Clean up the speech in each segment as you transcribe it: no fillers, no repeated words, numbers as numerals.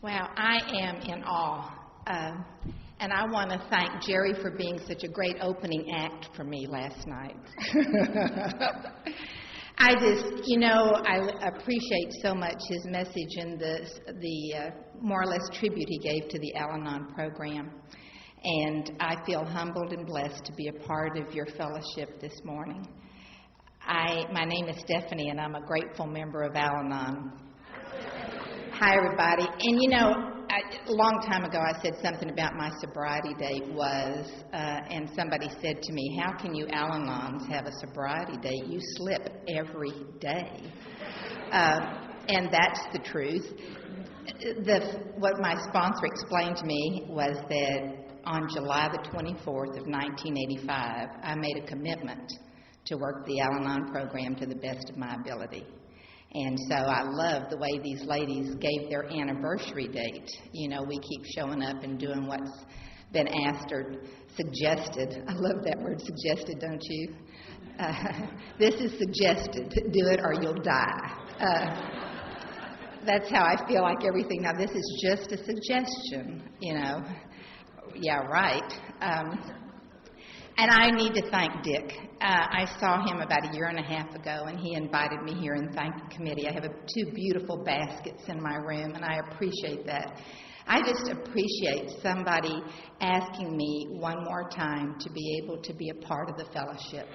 Wow, I am in awe. And I want to thank Jerry for being such a great opening act for me last night. I appreciate so much his message and the more or less tribute he gave to the Al-Anon program. And I feel humbled and blessed to be a part of your fellowship this morning. My name is Stephanie, and I'm a grateful member of Al-Anon. Hi, everybody. And a long time ago I said something about my sobriety date and somebody said to me, how can you Al-Anons have a sobriety date? You slip every day. And that's the truth. What my sponsor explained to me was that on July the 24th of 1985, I made a commitment to work the Al-Anon program to the best of my ability. And so I love the way these ladies gave their anniversary date. We keep showing up and doing what's been asked or suggested. I love that word, suggested, don't you? This is suggested. Do it or you'll die. That's how I feel like everything. Now, this is just a suggestion, Yeah, right. And I need to thank Dick. I saw him about a year and a half ago, and he invited me here and thanked the committee. I have two beautiful baskets in my room, and I appreciate that. I just appreciate somebody asking me one more time to be able to be a part of the fellowship.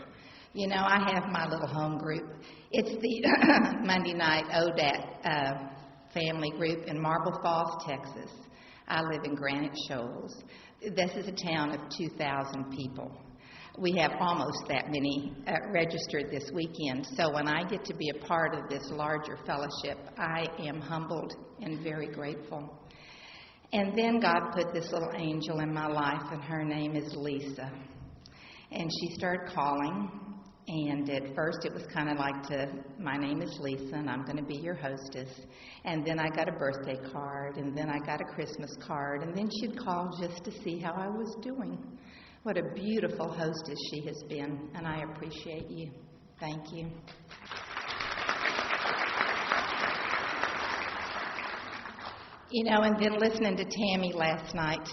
I have my little home group. It's the Monday night ODAT family group in Marble Falls, Texas. I live in Granite Shoals. This is a town of 2,000 people. We have almost that many registered this weekend. So when I get to be a part of this larger fellowship, I am humbled and very grateful. And then God put this little angel in my life, and her name is Lisa. And she started calling, and at first it was kind of like my name is Lisa, and I'm going to be your hostess. And then I got a birthday card, and then I got a Christmas card, and then she'd call just to see how I was doing. What a beautiful hostess she has been, and I appreciate you. Thank you. And then listening to Tammy last night,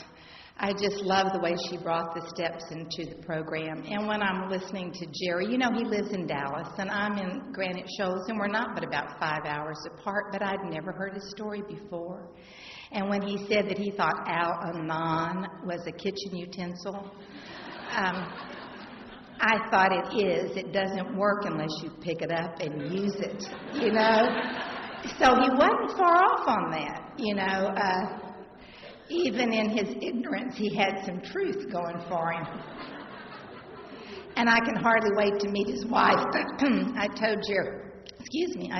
I just love the way she brought the steps into the program. And when I'm listening to Jerry, he lives in Dallas, and I'm in Granite Shoals, and we're not but about 5 hours apart, but I'd never heard his story before. And when he said that he thought Al-Anon was a kitchen utensil, I thought it is. It doesn't work unless you pick it up and use it, So he wasn't far off on that, Even in his ignorance, he had some truth going for him. And I can hardly wait to meet his wife. I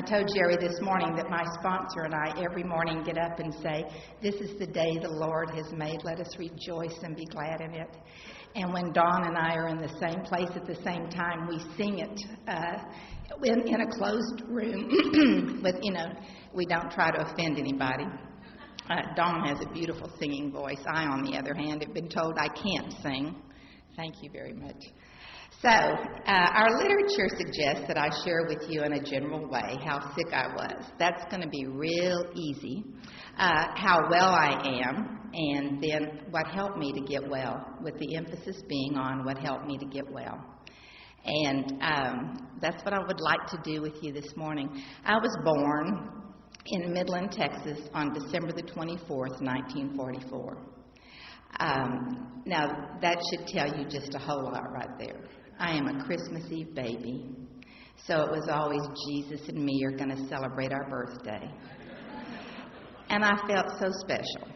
told Jerry this morning that my sponsor and I every morning get up and say, this is the day the Lord has made. Let us rejoice and be glad in it. And when Dawn and I are in the same place at the same time, we sing it in a closed room. We don't try to offend anybody. Dawn has a beautiful singing voice. I, on the other hand, have been told I can't sing. Thank you very much. So, our literature suggests that I share with you in a general way how sick I was. That's going to be real easy. How well I am, and then what helped me to get well, with the emphasis being on what helped me to get well. And that's what I would like to do with you this morning. I was born in Midland, Texas on December the 24th, 1944. Now, that should tell you just a whole lot right there. I am a Christmas Eve baby, so it was always Jesus and me are going to celebrate our birthday. And I felt so special.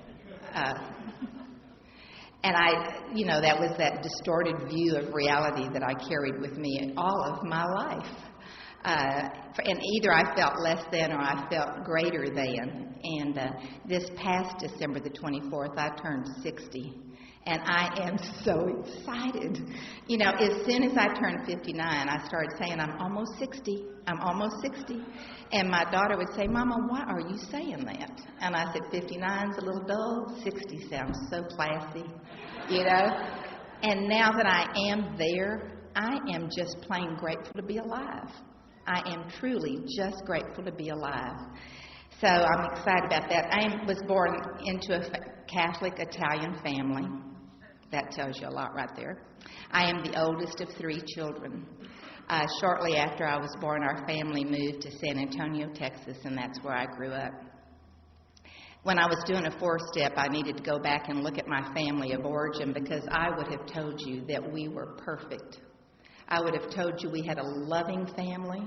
And that was that distorted view of reality that I carried with me all of my life. And either I felt less than or I felt greater than. And this past December the 24th, I turned 60. And I am so excited. As soon as I turned 59, I started saying, I'm almost 60. I'm almost 60. And my daughter would say, Mama, why are you saying that? And I said, 59's a little dull. 60 sounds so classy, And now that I am there, I am just plain grateful to be alive. I am truly just grateful to be alive. So I'm excited about that. I was born into a Catholic Italian family. That tells you a lot right there. I am the oldest of 3 children. Shortly after I was born, our family moved to San Antonio, Texas, and that's where I grew up. When I was doing a 4-step, I needed to go back and look at my family of origin because I would have told you that we were perfect. I would have told you we had a loving family,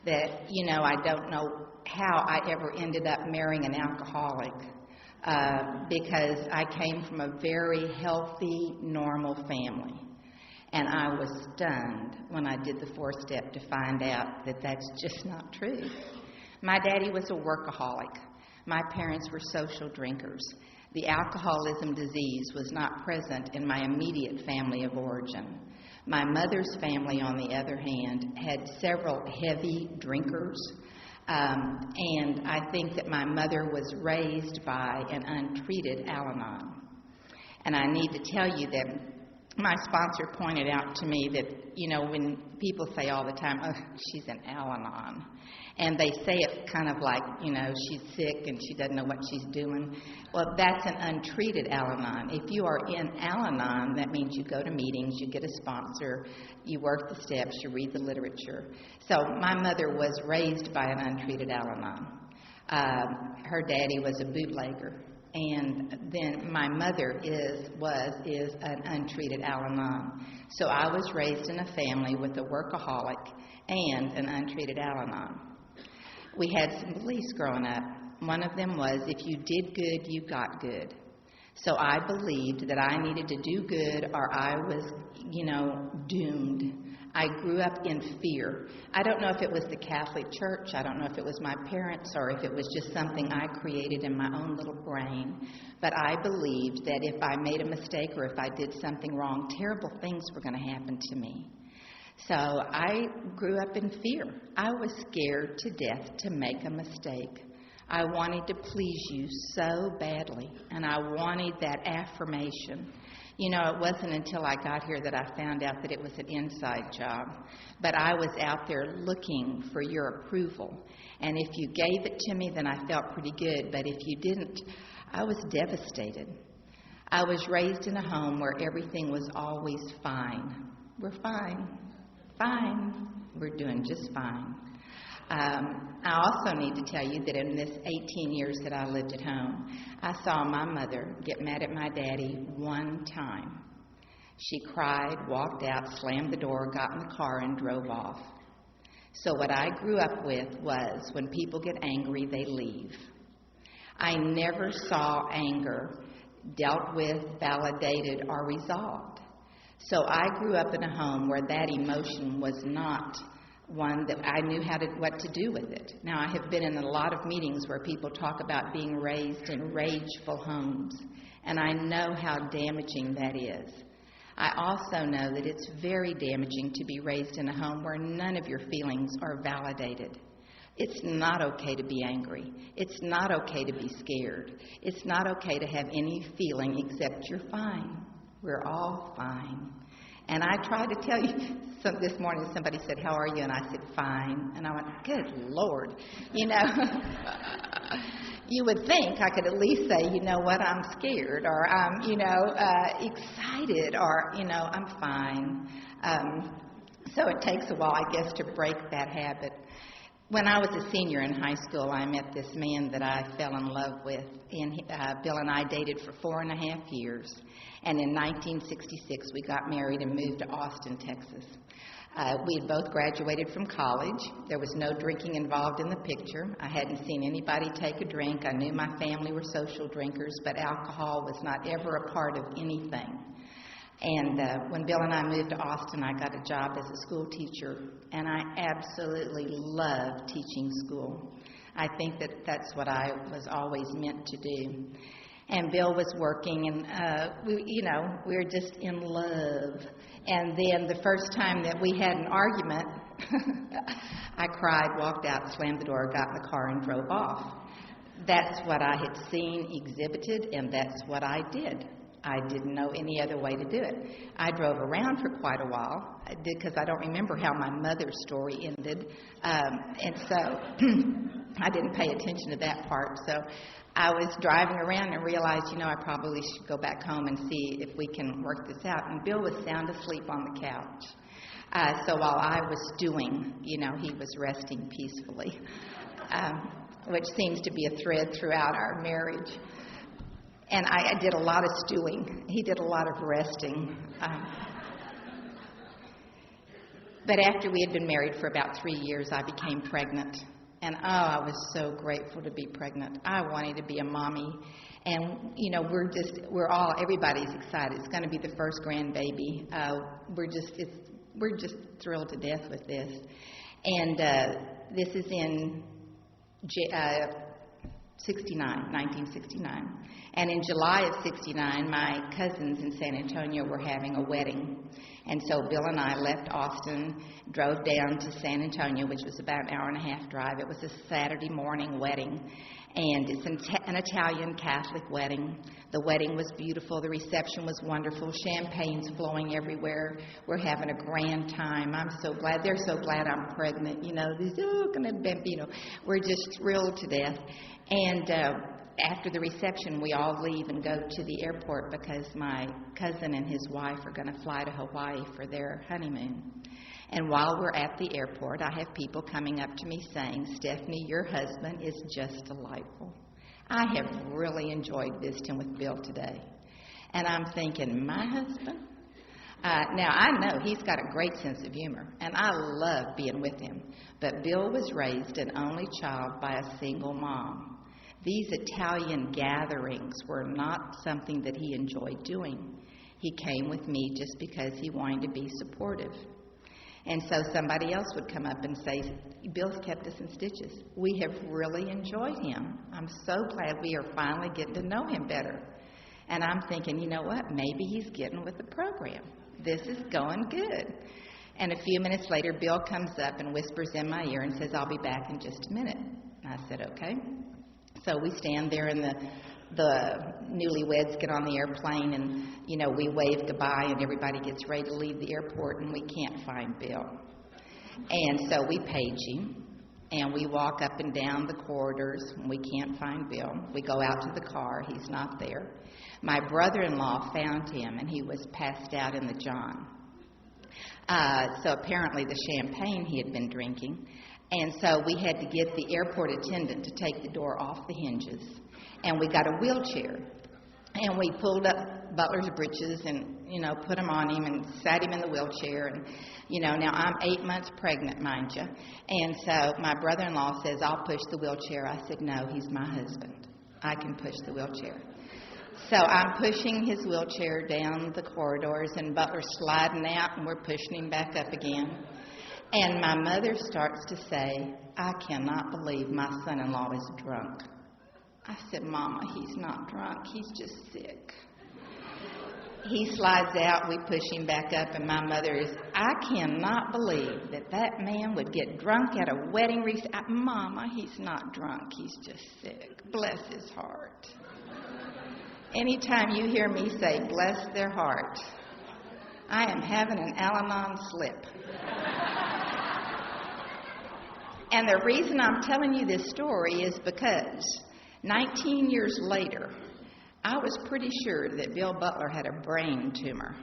that, I don't know how I ever ended up marrying an alcoholic because I came from a very healthy, normal family. And I was stunned when I did the 4-step to find out that that's just not true. My daddy was a workaholic. My parents were social drinkers. The alcoholism disease was not present in my immediate family of origin. My mother's family, on the other hand, had several heavy drinkers, and I think that my mother was raised by an untreated Al-Anon. And I need to tell you that my sponsor pointed out to me that, when people say all the time, oh, she's an Al-Anon, and they say it kind of like, she's sick and she doesn't know what she's doing. Well, that's an untreated Al-Anon. If you are in Al-Anon, that means you go to meetings, you get a sponsor, you work the steps, you read the literature. So my mother was raised by an untreated Al-Anon. Her daddy was a bootlegger. And then my mother is an untreated Al-Anon. So I was raised in a family with a workaholic and an untreated Al-Anon. We had some beliefs growing up. One of them was, if you did good, you got good. So I believed that I needed to do good or I was, doomed. I grew up in fear. I don't know if it was the Catholic Church, I don't know if it was my parents, or if it was just something I created in my own little brain, but I believed that if I made a mistake or if I did something wrong, terrible things were going to happen to me. So I grew up in fear. I was scared to death to make a mistake. I wanted to please you so badly, and I wanted that affirmation. It wasn't until I got here that I found out that it was an inside job. But I was out there looking for your approval. And if you gave it to me, then I felt pretty good. But if you didn't, I was devastated. I was raised in a home where everything was always fine. We're fine. Fine. We're doing just fine. I also need to tell you that in this 18 years that I lived at home, I saw my mother get mad at my daddy one time. She cried, walked out, slammed the door, got in the car, and drove off. So what I grew up with was when people get angry, they leave. I never saw anger dealt with, validated, or resolved. So I grew up in a home where that emotion was not one that I knew what to do with it. Now, I have been in a lot of meetings where people talk about being raised in rageful homes, and I know how damaging that is. I also know that it's very damaging to be raised in a home where none of your feelings are validated. It's not okay to be angry. It's not okay to be scared. It's not okay to have any feeling except you're fine. We're all fine. And I tried to tell you, this morning somebody said, how are you? And I said, fine. And I went, good Lord. You would think I could at least say, I'm scared, or I'm, excited, or, I'm fine. So it takes a while, I guess, to break that habit. When I was a senior in high school, I met this man that I fell in love with. And Bill and I dated for 4.5 years. And in 1966, we got married and moved to Austin, Texas. We had both graduated from college. There was no drinking involved in the picture. I hadn't seen anybody take a drink. I knew my family were social drinkers, but alcohol was not ever a part of anything. And when Bill and I moved to Austin, I got a job as a school teacher, and I absolutely loved teaching school. I think that that's what I was always meant to do. And Bill was working, and we were just in love. And then the first time that we had an argument, I cried, walked out, slammed the door, got in the car, and drove off. That's what I had seen exhibited, and that's what I did. I didn't know any other way to do it. I drove around for quite a while because I don't remember how my mother's story ended. And so I didn't pay attention to that part. So I was driving around and realized, I probably should go back home and see if we can work this out. And Bill was sound asleep on the couch. So while I was stewing, he was resting peacefully, which seems to be a thread throughout our marriage. And I did a lot of stewing. He did a lot of resting. But after we had been married for about 3 years, I became pregnant. And, I was so grateful to be pregnant. I wanted to be a mommy. And, everybody's excited. It's going to be the first grandbaby. We're just thrilled to death with this. And this is in 1969. And in July of 69, my cousins in San Antonio were having a wedding. And so Bill and I left Austin, drove down to San Antonio, which was about an hour and a half drive. It was a Saturday morning wedding. And it's an Italian Catholic wedding. The wedding was beautiful. The reception was wonderful. Champagne's flowing everywhere. We're having a grand time. I'm so glad. They're so glad I'm pregnant. We're just thrilled to death. And after the reception, we all leave and go to the airport because my cousin and his wife are going to fly to Hawaii for their honeymoon. And while we're at the airport, I have people coming up to me saying, "Stephanie, your husband is just delightful. I have really enjoyed visiting with Bill today." And I'm thinking, my husband? Now, I know he's got a great sense of humor, and I love being with him. But Bill was raised an only child by a single mom. These Italian gatherings were not something that he enjoyed doing. He came with me just because he wanted to be supportive. And so somebody else would come up and say, "Bill's kept us in stitches. We have really enjoyed him. I'm so glad we are finally getting to know him better." And I'm thinking, you know what? Maybe he's getting with the program. This is going good. And a few minutes later, Bill comes up and whispers in my ear and says, "I'll be back in just a minute." And I said, "Okay." So we stand there, and the newlyweds get on the airplane, and, we wave goodbye, and everybody gets ready to leave the airport, and we can't find Bill. And so we page him, and we walk up and down the corridors, and we can't find Bill. We go out to the car. He's not there. My brother-in-law found him, and he was passed out in the John. So apparently the champagne he had been drinking. And so we had to get the airport attendant to take the door off the hinges. And we got a wheelchair. And we pulled up Butler's breeches and, put them on him and sat him in the wheelchair. And, now I'm 8 months pregnant, mind you. And so my brother-in-law says, "I'll push the wheelchair." I said, "No, he's my husband. I can push the wheelchair." So I'm pushing his wheelchair down the corridors, and Butler's sliding out, and we're pushing him back up again. And my mother starts to say, "I cannot believe my son-in-law is drunk." I said, "Mama, he's not drunk. He's just sick." He slides out, we push him back up, and my mother is, "I cannot believe that man would get drunk at a wedding reception." "Mama, he's not drunk. He's just sick. Bless his heart." Anytime you hear me say, "Bless their heart," I am having an Al-Anon slip. And the reason I'm telling you this story is because 19 years later, I was pretty sure that Bill Butler had a brain tumor.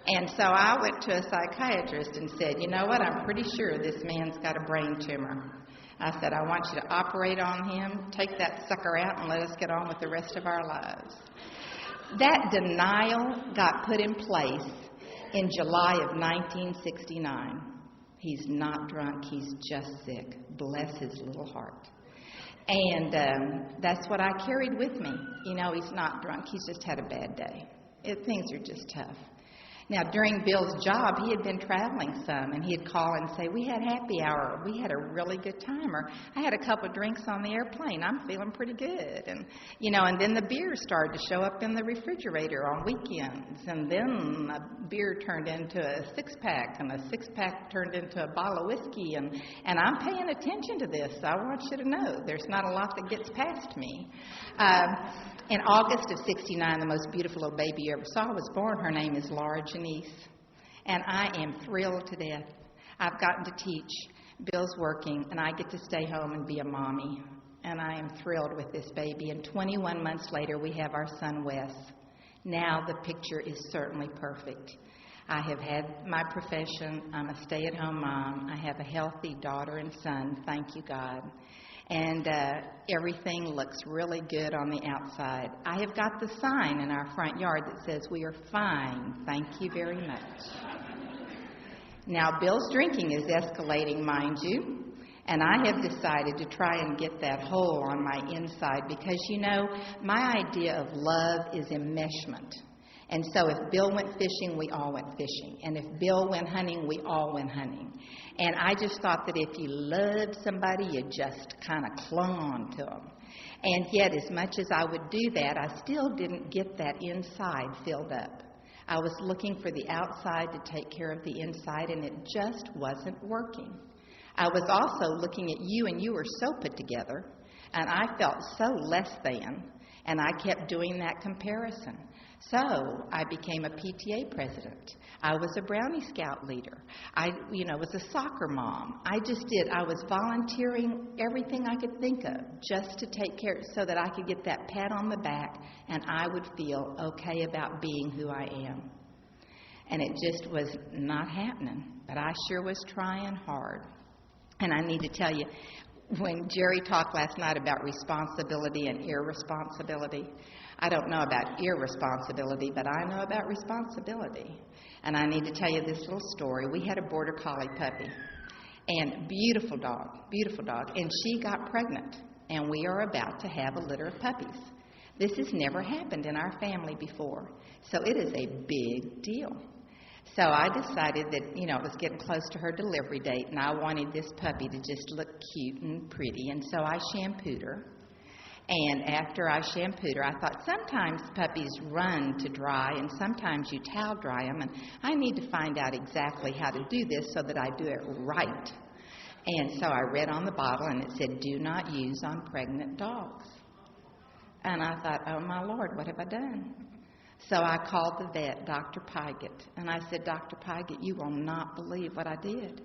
And so I went to a psychiatrist and said, "You know what, I'm pretty sure this man's got a brain tumor." I said, "I want you to operate on him, take that sucker out, and let us get on with the rest of our lives." That denial got put in place in July of 1969. He's not drunk. He's just sick. Bless his little heart. And that's what I carried with me. He's not drunk. He's just had a bad day. Things are just tough. Now, during Bill's job, he had been traveling some, and he'd call and say, "We had happy hour. We had a really good time," or "I had a couple of drinks on the airplane. I'm feeling pretty good." And, and then the beer started to show up in the refrigerator on weekends, and then a beer turned into a six-pack, and a six-pack turned into a bottle of whiskey, and I'm paying attention to this. I want you to know there's not a lot that gets past me. In August of 69, the most beautiful little baby you ever saw was born. Her name is Laura Janice, and I am thrilled to death. I've gotten to teach Bill's working, and I get to stay home and be a mommy. And I am thrilled with this baby. And 21 months later, we have our son, Wes. Now the picture is certainly perfect. I have had my profession. I'm a stay-at-home mom. I have a healthy daughter and son, thank you, God. And everything looks really good on the outside. I have got the sign in our front yard that says, "We are fine, thank you very much." Now, Bill's drinking is escalating, mind you. And I have decided to try and get that hole on my inside because, you know, my idea of love is enmeshment. And so if Bill went fishing, we all went fishing. And if Bill went hunting, we all went hunting. And I just thought that if you loved somebody, you just kind of clung on to them. And yet, as much as I would do that, I still didn't get that inside filled up. I was looking for the outside to take care of the inside, and it just wasn't working. I was also looking at you, and you were so put together, and I felt so less than, and I kept doing that comparison. So I became a PTA president. I was a Brownie Scout leader. I was a soccer mom. I was volunteering everything I could think of just to take care so that I could get that pat on the back, and I would feel okay about being who I am. And it just was not happening, but I sure was trying hard. And I need to tell you, when Jerry talked last night about responsibility and irresponsibility, I don't know about irresponsibility, but I know about responsibility. And I need to tell you this little story. We had a border collie puppy, and beautiful dog, and she got pregnant, and we are about to have a litter of puppies. This has never happened in our family before, so it is a big deal. So I decided that, it was getting close to her delivery date, and I wanted this puppy to just look cute and pretty, and so I shampooed her. And after I shampooed her, I thought sometimes puppies run to dry, and sometimes you towel dry them, and I need to find out exactly how to do this so that I do it right. And so I read on the bottle, and it said, "Do not use on pregnant dogs." And I thought, oh, my Lord, what have I done? So I called the vet, Dr. Pygott, and I said, "Dr. Pygott, you will not believe what I did."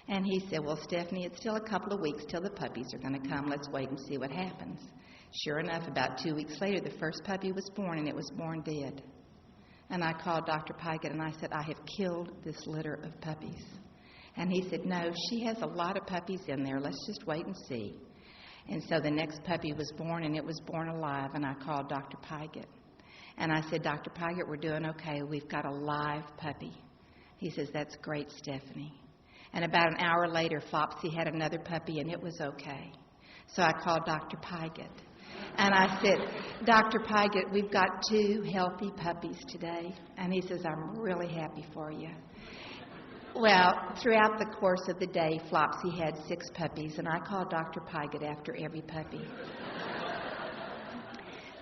And he said, "Well, Stephanie, it's still a couple of weeks till the puppies are going to come. Let's wait and see what happens." Sure enough, about 2 weeks later, the first puppy was born, and it was born dead. And I called Dr. Pygott, and I said, "I have killed this litter of puppies." And he said, "No, she has a lot of puppies in there. Let's just wait and see." And so the next puppy was born, and it was born alive, and I called Dr. Pygott. And I said, "Dr. Pygott, we're doing okay. We've got a live puppy." He says, "That's great, Stephanie." And about an hour later, Flopsy had another puppy, and it was okay. So I called Dr. Pygott. And I said, "Dr. Pygott, we've got 2 healthy puppies today." And he says, "I'm really happy for you." Well, throughout the course of the day, Flopsy had 6 puppies, and I called Dr. Pygott after every puppy.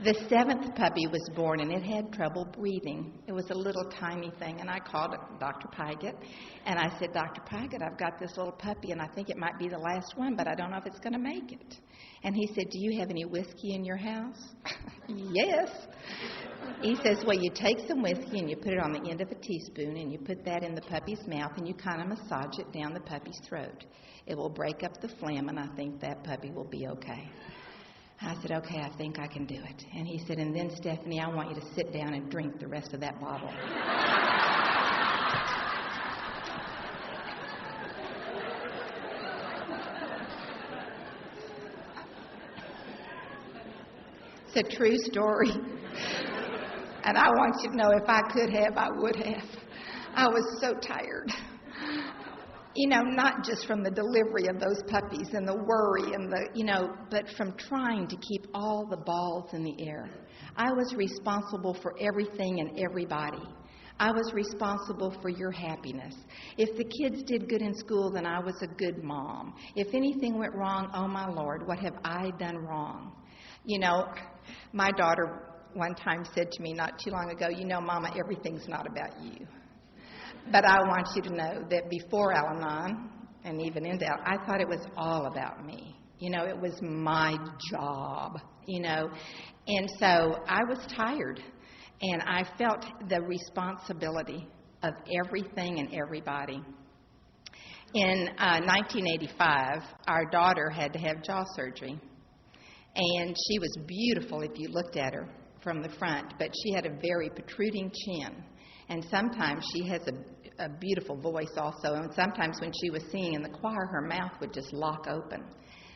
The 7th puppy was born, and it had trouble breathing. It was a little tiny thing, and I called Dr. Pygott, and I said, "Dr. Pygott, I've got this little puppy, and I think it might be the last one, but I don't know if it's going to make it." And he said, "Do you have any whiskey in your house?" "Yes." He says, "Well, you take some whiskey, and you put it on the end of a teaspoon, and you put that in the puppy's mouth, and you kind of massage it down the puppy's throat. It will break up the phlegm, and I think that puppy will be okay." I said, "Okay, I think I can do it." And he said, "And then, Stephanie, I want you to sit down and drink the rest of that bottle." It's a true story. And I want you to know, if I could have, I would have. I was so tired. Not just from the delivery of those puppies and the worry and but from trying to keep all the balls in the air. I was responsible for everything and everybody. I was responsible for your happiness. If the kids did good in school, then I was a good mom. If anything went wrong, oh my Lord, what have I done wrong? My daughter one time said to me not too long ago, "Mama, everything's not about you." But I want you to know that before Al-Anon, and even into Al, I thought it was all about me. It was my job, And so I was tired, and I felt the responsibility of everything and everybody. In 1985, our daughter had to have jaw surgery. And she was beautiful if you looked at her from the front, but she had a very protruding chin. And sometimes she has a beautiful voice also. And sometimes when she was singing in the choir, her mouth would just lock open.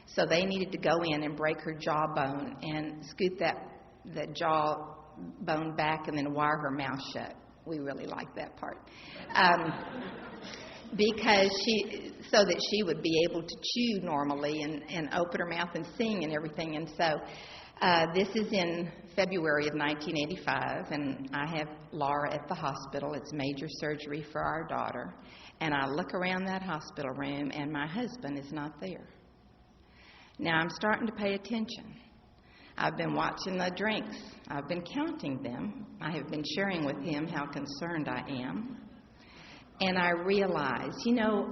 So they needed to go in and break her jawbone and scoot that jawbone back and then wire her mouth shut. We really liked that part. Because so that she would be able to chew normally and open her mouth and sing and everything. And so this is in February of 1985, and I have Laura at the hospital. It's major surgery for our daughter. And I look around that hospital room, and my husband is not there. Now I'm starting to pay attention. I've been watching the drinks. I've been counting them. I have been sharing with him how concerned I am. And I realize,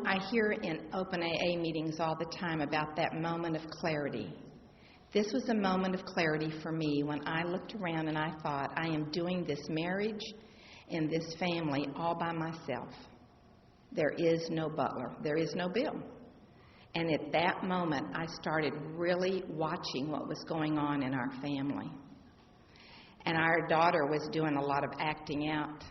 I hear in open AA meetings all the time about that moment of clarity. This was a moment of clarity for me when I looked around and I thought, I am doing this marriage and this family all by myself. There is no butler. There is no Bill. And at that moment, I started really watching what was going on in our family. And our daughter was doing a lot of acting out.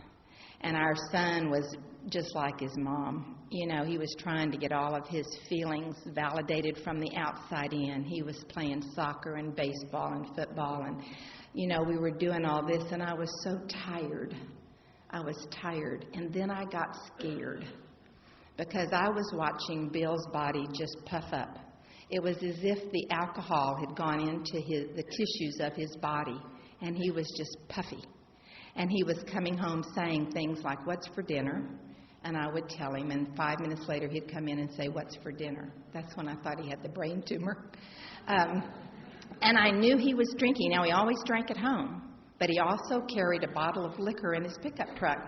And our son was just like his mom. He was trying to get all of his feelings validated from the outside in. He was playing soccer and baseball and football. And, we were doing all this, and I was so tired. I was tired. And then I got scared because I was watching Bill's body just puff up. It was as if the alcohol had gone into the tissues of his body, and he was just puffy. And he was coming home saying things like, "What's for dinner?" And I would tell him, and 5 minutes later he'd come in and say, "What's for dinner?" That's when I thought he had the brain tumor. And I knew he was drinking. Now, he always drank at home, but he also carried a bottle of liquor in his pickup truck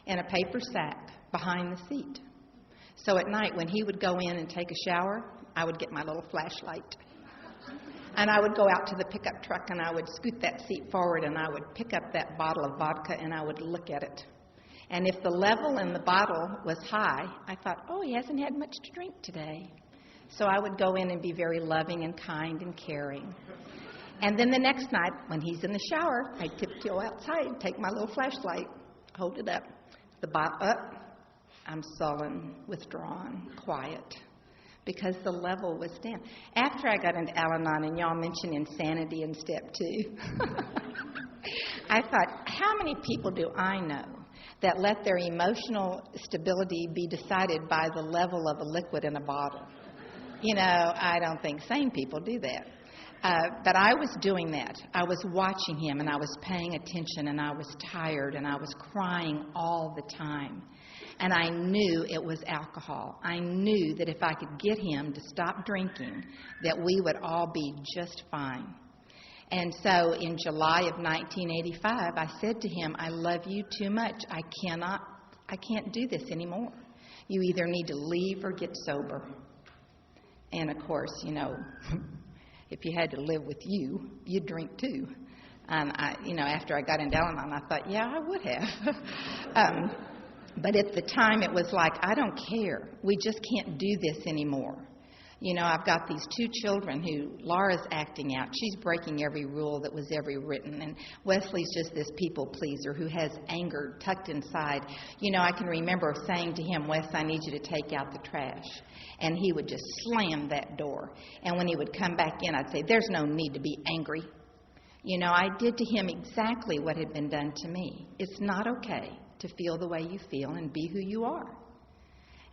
in a paper sack behind the seat. So at night when he would go in and take a shower, I would get my little flashlight. And I would go out to the pickup truck and I would scoot that seat forward and I would pick up that bottle of vodka and I would look at it. And if the level in the bottle was high, I thought, oh, he hasn't had much to drink today. So I would go in and be very loving and kind and caring. And then the next night, when he's in the shower, I'd tiptoe outside, take my little flashlight, hold it up. The bottle up, I'm sullen, withdrawn, quiet, because the level was down. After I got into Al-Anon, and y'all mentioned insanity in step 2, I thought, how many people do I know that let their emotional stability be decided by the level of a liquid in a bottle? I don't think sane people do that. But I was doing that. I was watching him, and I was paying attention, and I was tired, and I was crying all the time. And I knew it was alcohol. I knew that if I could get him to stop drinking, that we would all be just fine. And so in July of 1985, I said to him, I love you too much. I can't do this anymore. You either need to leave or get sober. And of course, if you had to live with you, you'd drink too. And after I got into Al-Anon, I thought, yeah, I would have. But at the time, it was like, I don't care. We just can't do this anymore. I've got these 2 children who Laura's acting out. She's breaking every rule that was ever written. And Wesley's just this people pleaser who has anger tucked inside. I can remember saying to him, Wes, I need you to take out the trash. And he would just slam that door. And when he would come back in, I'd say, there's no need to be angry. I did to him exactly what had been done to me. It's not okay to feel the way you feel and be who you are.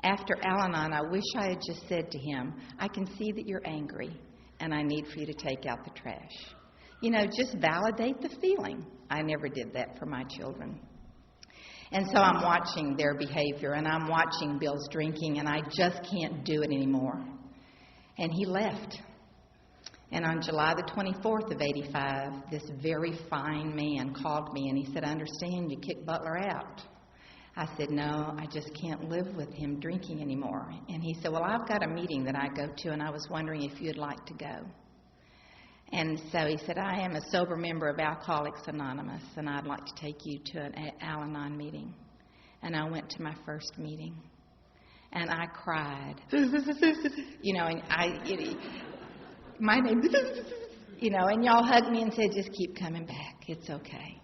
After Al-Anon, I wish I had just said to him, I can see that you're angry, and I need for you to take out the trash. Just validate the feeling. I never did that for my children. And so I'm watching their behavior, and I'm watching Bill's drinking, and I just can't do it anymore. And he left. And on July the 24th of 85, this very fine man called me, and he said, I understand you kicked Butler out. I said, no, I just can't live with him drinking anymore. And he said, well, I've got a meeting that I go to, and I was wondering if you'd like to go. And so he said, I am a sober member of Alcoholics Anonymous, and I'd like to take you to an Al-Anon meeting. And I went to my first meeting. And I cried. And my name, and y'all hugged me and said, just keep coming back. It's okay.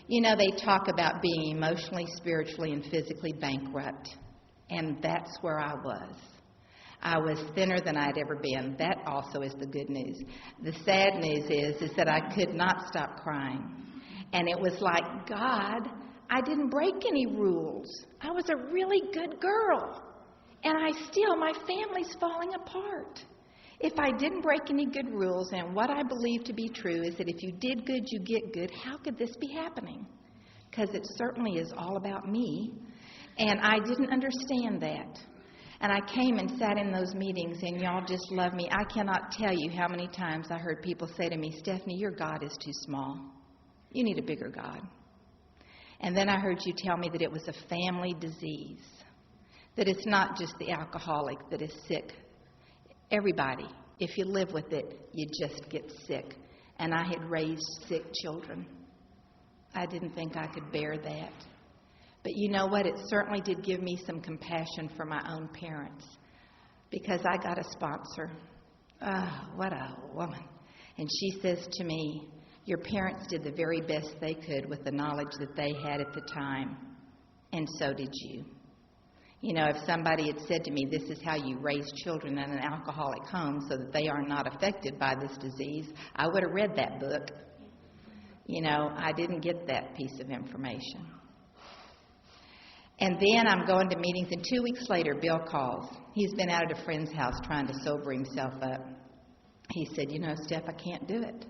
They talk about being emotionally, spiritually, and physically bankrupt. And that's where I was. I was thinner than I'd ever been. That also is the good news. The sad news is that I could not stop crying. And it was like, God, I didn't break any rules. I was a really good girl. And my family's falling apart. If I didn't break any good rules, and what I believe to be true is that if you did good, you get good, how could this be happening? Because it certainly is all about me. And I didn't understand that. And I came and sat in those meetings, and y'all just love me. I cannot tell you how many times I heard people say to me, Stephanie, your God is too small. You need a bigger God. And then I heard you tell me that it was a family disease, that it's not just the alcoholic that is sick. Everybody, if you live with it, you just get sick. And I had raised sick children. I didn't think I could bear that. But you know what? It certainly did give me some compassion for my own parents, because I got a sponsor. Oh, what a woman. And she says to me, your parents did the very best they could with the knowledge that they had at the time, and so did you. If somebody had said to me, this is how you raise children in an alcoholic home so that they are not affected by this disease, I would have read that book. I didn't get that piece of information. And then I'm going to meetings, and 2 weeks later, Bill calls. He's been out at a friend's house trying to sober himself up. He said, Steph, I can't do it.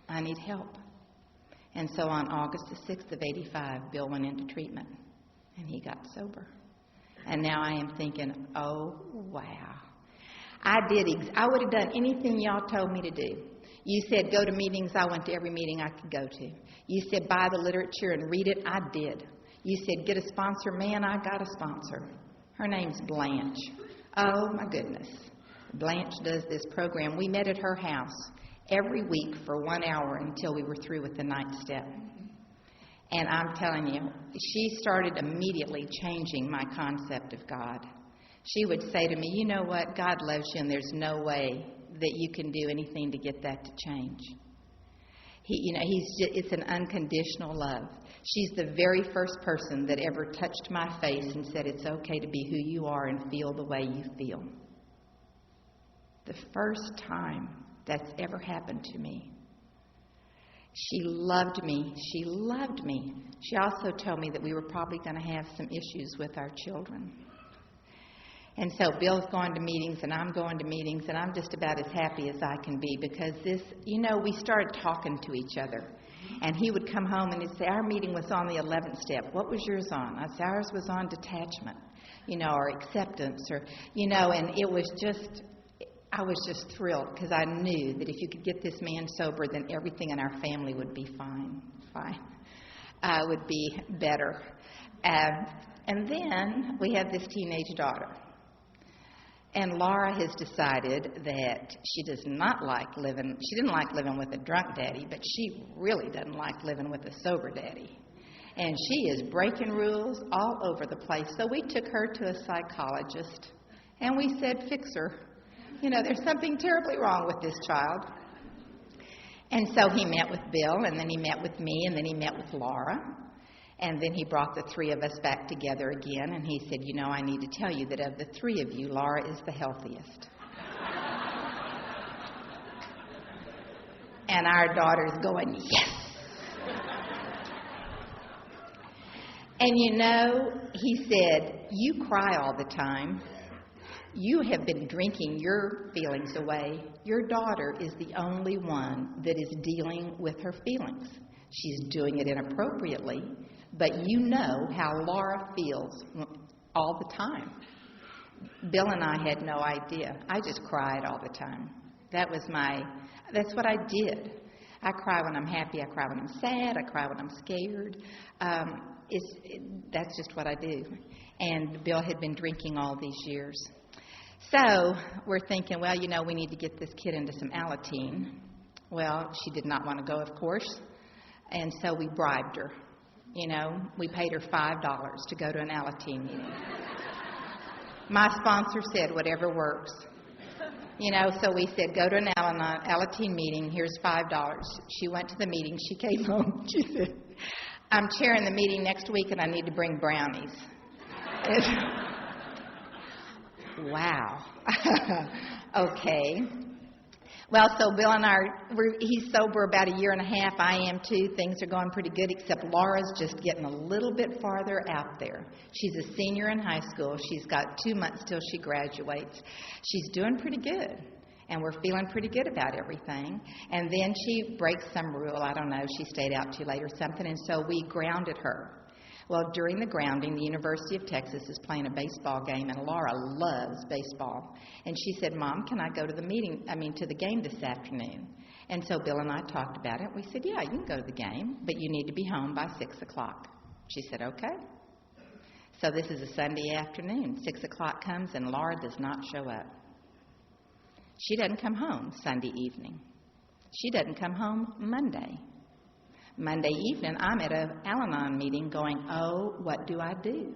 I need help. And so on August the 6th of 85, Bill went into treatment, and he got sober. And now I am thinking, oh, wow. I would have done anything y'all told me to do. You said go to meetings. I went to every meeting I could go to. You said buy the literature and read it. I did. You said get a sponsor. Man, I got a sponsor. Her name's Blanche. Oh, my goodness. Blanche does this program. We met at her house every week for 1 hour until we were through with the 9th step. And I'm telling you, she started immediately changing my concept of God. She would say to me, you know what, God loves you, and there's no way that you can do anything to get that to change. It's an unconditional love. She's the very first person that ever touched my face and said it's okay to be who you are and feel the way you feel. The first time that's ever happened to me. She loved me. She loved me. She also told me that we were probably going to have some issues with our children. And so Bill's going to meetings, and I'm going to meetings, and I'm just about as happy as I can be, because we started talking to each other. And he would come home and he'd say, our meeting was on the 11th step. What was yours on? I said, ours was on detachment, or acceptance, or, and it was just... I was just thrilled, because I knew that if you could get this man sober, then everything in our family would be fine, would be better. And then we have this teenage daughter. And Laura has decided that she didn't like living with a drunk daddy, but she really doesn't like living with a sober daddy. And she is breaking rules all over the place. So we took her to a psychologist, and we said, fix her. There's something terribly wrong with this child. And so he met with Bill, and then he met with me, and then he met with Laura. And then he brought the three of us back together again, and he said, I need to tell you that of the three of you, Laura is the healthiest. And our daughter's going, yes. And he said, you cry all the time. You have been drinking your feelings away. Your daughter is the only one that is dealing with her feelings. She's doing it inappropriately, but you know how Laura feels all the time. Bill and I had no idea. I just cried all the time. That's what I did. I cry when I'm happy. I cry when I'm sad. I cry when I'm scared. That's just what I do. And Bill had been drinking all these years. So we're thinking, we need to get this kid into some Alateen. Well, she did not want to go, of course. And so we bribed her. We paid her $5 to go to an Alateen meeting. My sponsor said, whatever works. You know, so we said, go to an Alateen meeting, here's $5. She went to the meeting, she came home, she said, I'm chairing the meeting next week and I need to bring brownies. Wow. Okay. Well, so Bill and he's sober about a year and a half. I am too. Things are going pretty good, except Laura's just getting a little bit farther out there. She's a senior in high school. She's got 2 months till she graduates. She's doing pretty good, and we're feeling pretty good about everything. And then she breaks some rule. I don't know. She stayed out too late or something, and so we grounded her. Well, during the grounding, the University of Texas is playing a baseball game, and Laura loves baseball. And she said, Mom, can I go to the game this afternoon? And so Bill and I talked about it. We said, yeah, you can go to the game, but you need to be home by 6 o'clock. She said, okay. So this is a Sunday afternoon. 6 o'clock comes, and Laura does not show up. She doesn't come home Sunday evening. She doesn't come home Monday. Monday evening, I'm at an Al-Anon meeting going, oh, what do I do?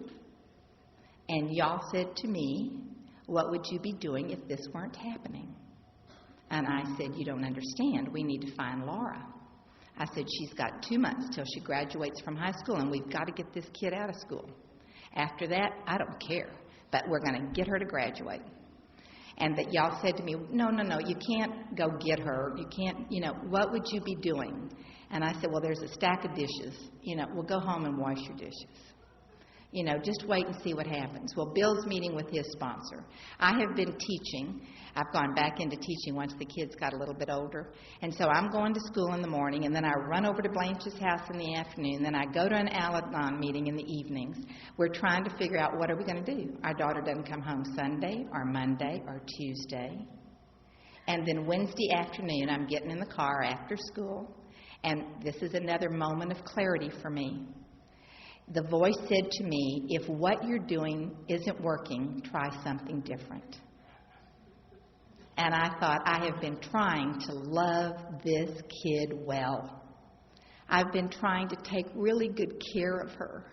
And y'all said to me, what would you be doing if this weren't happening? And I said, you don't understand. We need to find Laura. I said, she's got 2 months till she graduates from high school, and we've got to get this kid out of school. After that, I don't care, but we're going to get her to graduate. And that y'all said to me, no, you can't go get her. You can't, what would you be doing? And I said, well, there's a stack of dishes. We'll go home and wash your dishes. Just wait and see what happens. Well, Bill's meeting with his sponsor. I have been teaching. I've gone back into teaching once the kids got a little bit older. And so I'm going to school in the morning, and then I run over to Blanche's house in the afternoon. Then I go to an Al-Anon meeting in the evenings. We're trying to figure out what are we going to do. Our daughter doesn't come home Sunday or Monday or Tuesday. And then Wednesday afternoon, I'm getting in the car after school. And this is another moment of clarity for me. The voice said to me, if what you're doing isn't working, try something different. And I thought, I have been trying to love this kid well. I've been trying to take really good care of her.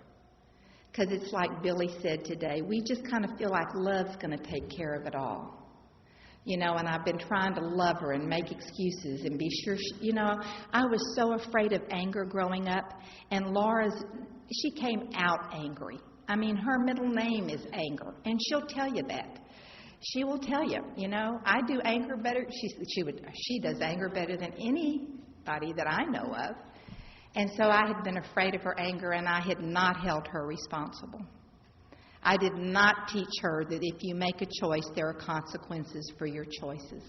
Because it's like Billy said today, we just kind of feel like love's going to take care of it all. And I've been trying to love her and make excuses and be sure, I was so afraid of anger growing up, and she came out angry. Her middle name is Anger, and she'll tell you that. She will tell you, I do anger better. She does anger better than anybody that I know of. And so I had been afraid of her anger, and I had not held her responsible. I did not teach her that if you make a choice, there are consequences for your choices.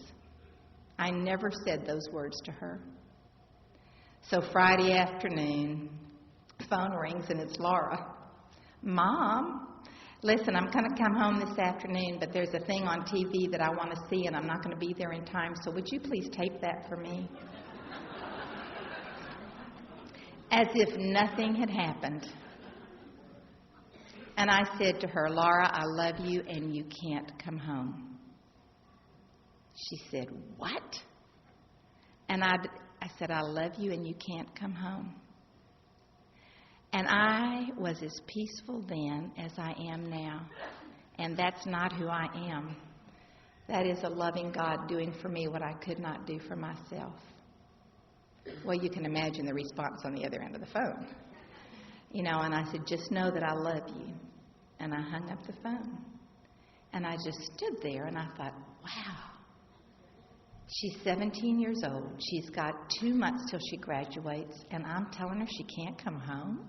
I never said those words to her. So Friday afternoon, phone rings, and it's Laura. Mom, listen, I'm going to come home this afternoon, but there's a thing on TV that I want to see, and I'm not going to be there in time, so would you please tape that for me? As if nothing had happened. And I said to her, Laura, I love you, and you can't come home. She said, what? And I said, I love you, and you can't come home. And I was as peaceful then as I am now. And that's not who I am. That is a loving God doing for me what I could not do for myself. Well, you can imagine the response on the other end of the phone. And I said, just know that I love you. And I hung up the phone. And I just stood there, and I thought, wow. She's 17 years old. She's got 2 months till she graduates, and I'm telling her she can't come home.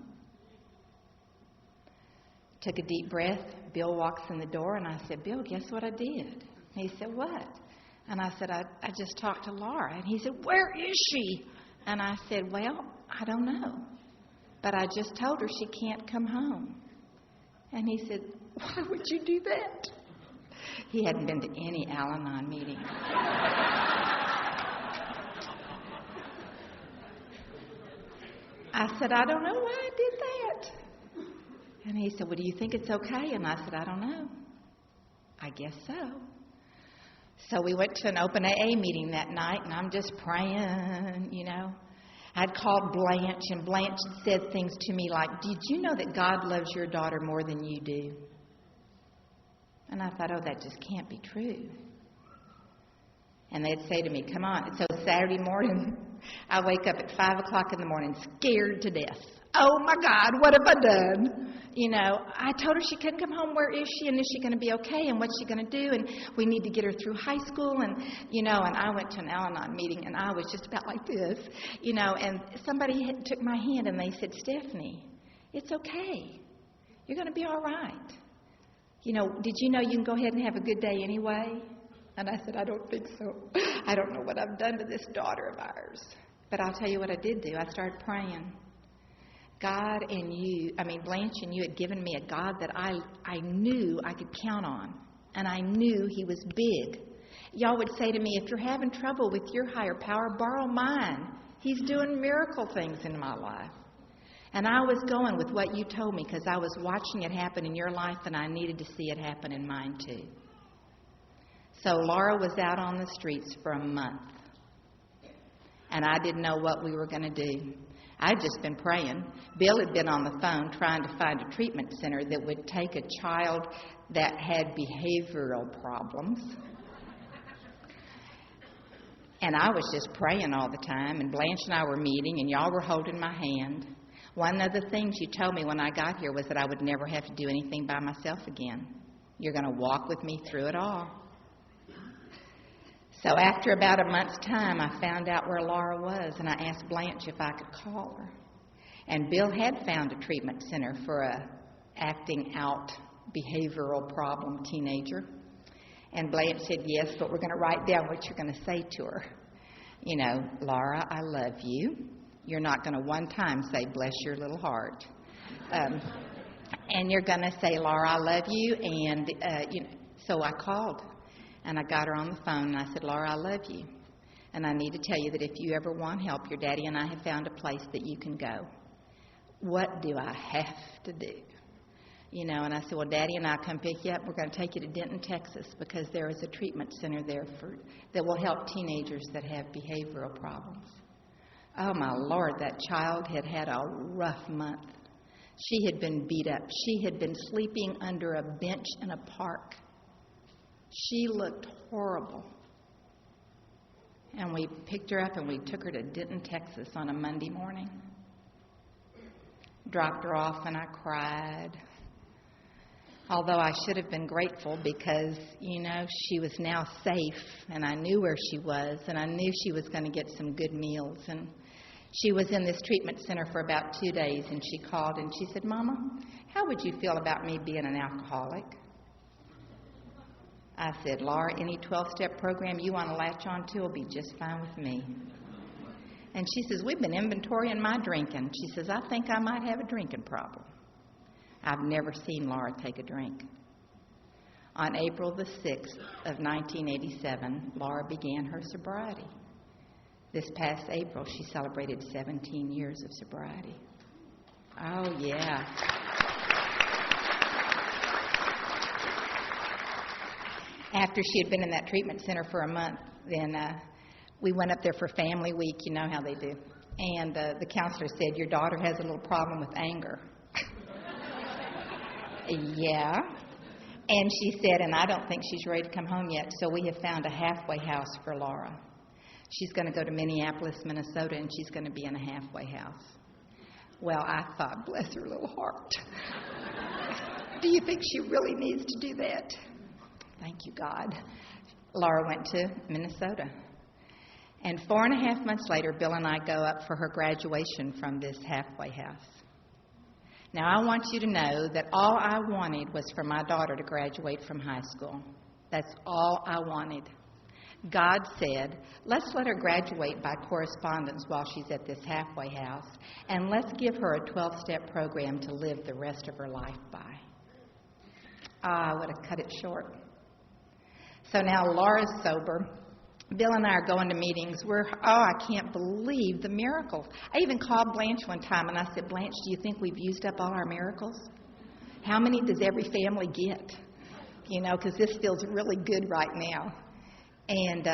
Took a deep breath. Bill walks in the door, and I said, Bill, guess what I did? And he said, what? And I said, I just talked to Laura. And he said, where is she? And I said, well, I don't know. But I just told her she can't come home. And he said, why would you do that? He hadn't been to any Al-Anon meeting. I said, I don't know why I did that. And he said, well, do you think it's okay? And I said, I don't know. I guess so. So we went to an open AA meeting that night, and I'm just praying, I'd called Blanche, and Blanche had said things to me like, did you know that God loves your daughter more than you do? And I thought, oh, that just can't be true. And they'd say to me, come on. So Saturday morning, I wake up at 5 o'clock in the morning, scared to death. Oh, my God, what have I done? You know, I told her she couldn't come home. Where is she? And is she going to be okay? And what's she going to do? And we need to get her through high school. And, you know, and I went to an Al-Anon meeting, and I was just about like this, you know, and somebody took my hand, and they said, Stephanie, it's okay. You're going to be all right. You know, did you know you can go ahead and have a good day anyway? And I said, I don't think so. I don't know what I've done to this daughter of ours. But I'll tell you what I did do. I started praying. God and you, Blanche and you had given me a God that I knew I could count on. And I knew He was big. Y'all would say to me, if you're having trouble with your higher power, borrow mine. He's doing miracle things in my life. And I was going with what you told me because I was watching it happen in your life, and I needed to see it happen in mine too. So Laura was out on the streets for a month, and I didn't know what we were going to do. I'd just been praying. Bill had been on the phone trying to find a treatment center that would take a child that had behavioral problems. And I was just praying all the time, and Blanche and I were meeting, and y'all were holding my hand. One of the things you told me when I got here was that I would never have to do anything by myself again. You're going to walk with me through it all. So after about a month's time, I found out where Laura was, and I asked Blanche if I could call her. And Bill had found a treatment center for a acting out behavioral problem teenager. And Blanche said, yes, but we're going to write down what you're going to say to her. You know, Laura, I love you. You're not going to one time say, bless your little heart. And you're going to say, Laura, I love you. And, so I called, and I got her on the phone, and I said, Laura, I love you. And I need to tell you that if you ever want help, your daddy and I have found a place that you can go. What do I have to do? You know, and I said, well, Daddy and I come pick you up. We're going to take you to Denton, Texas, because there is a treatment center there that will help teenagers that have behavioral problems. Oh, my Lord, that child had had a rough month. She had been beat up. She had been sleeping under a bench in a park. She looked horrible. And we picked her up and we took her to Denton, Texas on a Monday morning. Dropped her off and I cried. Although I should have been grateful because, you know, she was now safe and I knew where she was and I knew she was going to get some good meals. And she was in this treatment center for about 2 days and she called and she said, Mama, how would you feel about me being an alcoholic? I said, Laura, any 12-step program you want to latch on to will be just fine with me. And she says, we've been inventorying my drinking. She says, I think I might have a drinking problem. I've never seen Laura take a drink. On April the 6th of 1987, Laura began her sobriety. This past April, she celebrated 17 years of sobriety. Oh, yeah. After she had been in that treatment center for a month, then we went up there for family week. You know how they do. And the counselor said, your daughter has a little problem with anger. Yeah. And she said, and I don't think she's ready to come home yet, so we have found a halfway house for Laura. She's going to go to Minneapolis, Minnesota, and she's going to be in a halfway house. Well, I thought, bless her little heart. Do you think she really needs to do that? Thank you, God. Laura went to Minnesota. And 4.5 months later, Bill and I go up for her graduation from this halfway house. Now, I want you to know that all I wanted was for my daughter to graduate from high school. That's all I wanted. God said, let's let her graduate by correspondence while she's at this halfway house, and let's give her a 12-step program to live the rest of her life by. I would have cut it short. So now Laura's sober. Bill and I are going to meetings. I can't believe the miracles. I even called Blanche one time and I said, Blanche, do you think we've used up all our miracles? How many does every family get? You know, because this feels really good right now. And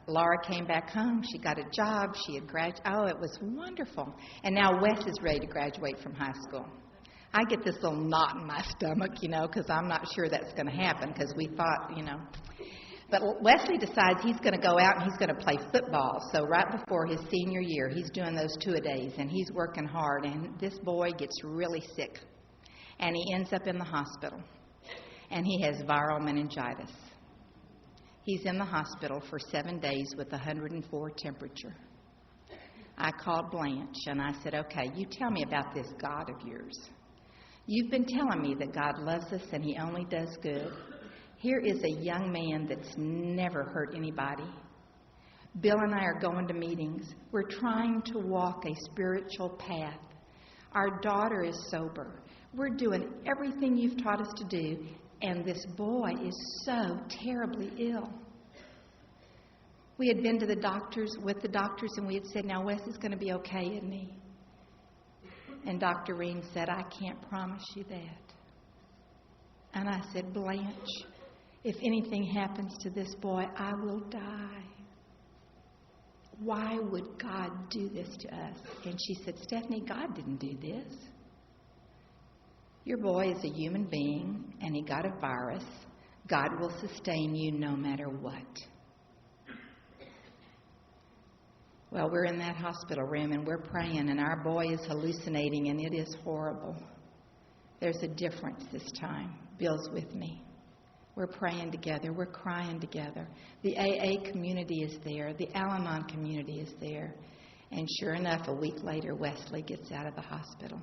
Laura came back home. She got a job. She had graduated. Oh, it was wonderful. And now Wes is ready to graduate from high school. I get this little knot in my stomach, because I'm not sure that's going to happen, because we thought, But Wesley decides he's going to go out and he's going to play football. So right before his senior year, he's doing those 2-a-days, and he's working hard. And this boy gets really sick, and he ends up in the hospital, and he has viral meningitis. He's in the hospital for 7 days with 104 temperature. I called Blanche, and I said, okay, you tell me about this God of yours. You've been telling me that God loves us and he only does good. Here is a young man that's never hurt anybody. Bill and I are going to meetings. We're trying to walk a spiritual path. Our daughter is sober. We're doing everything you've taught us to do, and this boy is so terribly ill. We had been to the doctors, and we had said, now Wes is going to be okay, isn't he? And Dr. Ream said, I can't promise you that. And I said, Blanche, if anything happens to this boy, I will die. Why would God do this to us? And she said, Stephanie, God didn't do this. Your boy is a human being, and he got a virus. God will sustain you no matter what. Well, we're in that hospital room, and we're praying, and our boy is hallucinating, and it is horrible. There's a difference this time. Bill's with me. We're praying together. We're crying together. The AA community is there. The Al-Anon community is there. And sure enough, a week later, Wesley gets out of the hospital.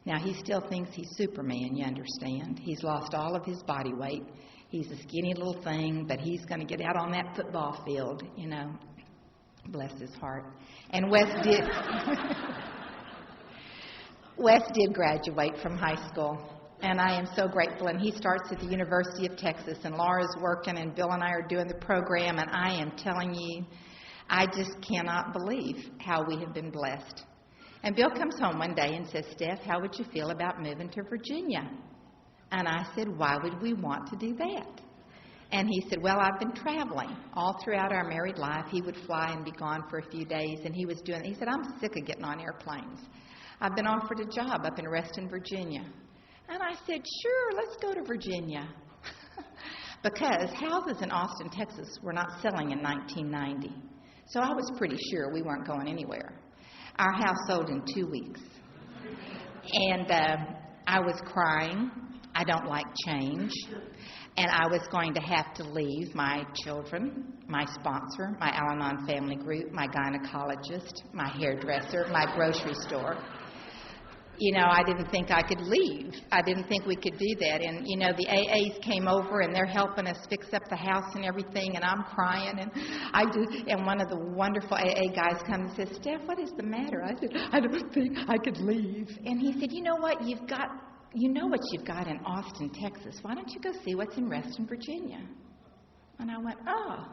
Now, he still thinks he's Superman, you understand. He's lost all of his body weight. He's a skinny little thing, but he's going to get out on that football field, Bless his heart. And Wes did graduate from high school. And I am so grateful. And he starts at the University of Texas. And Laura's working, and Bill and I are doing the program. And I am telling you, I just cannot believe how we have been blessed. And Bill comes home one day and says, Steph, how would you feel about moving to Virginia? And I said, why would we want to do that? And he said, well, I've been traveling all throughout our married life. He would fly and be gone for a few days. And he said, I'm sick of getting on airplanes. I've been offered a job up in Reston, Virginia. And I said, sure, let's go to Virginia. Because houses in Austin, Texas were not selling in 1990. So I was pretty sure we weren't going anywhere. Our house sold in 2 weeks. And I was crying. I don't like change. And I was going to have to leave my children, my sponsor, my Al-Anon Family Group, my gynecologist, my hairdresser, my grocery store. I didn't think I could leave. I didn't think we could do that. And, the AAs came over, and they're helping us fix up the house and everything, and I'm crying. And one of the wonderful AA guys comes and says, Steph, what is the matter? I said, I don't think I could leave. And he said, you know what? You know what you've got in Austin, Texas. Why don't you go see what's in Reston, Virginia? And I went, oh.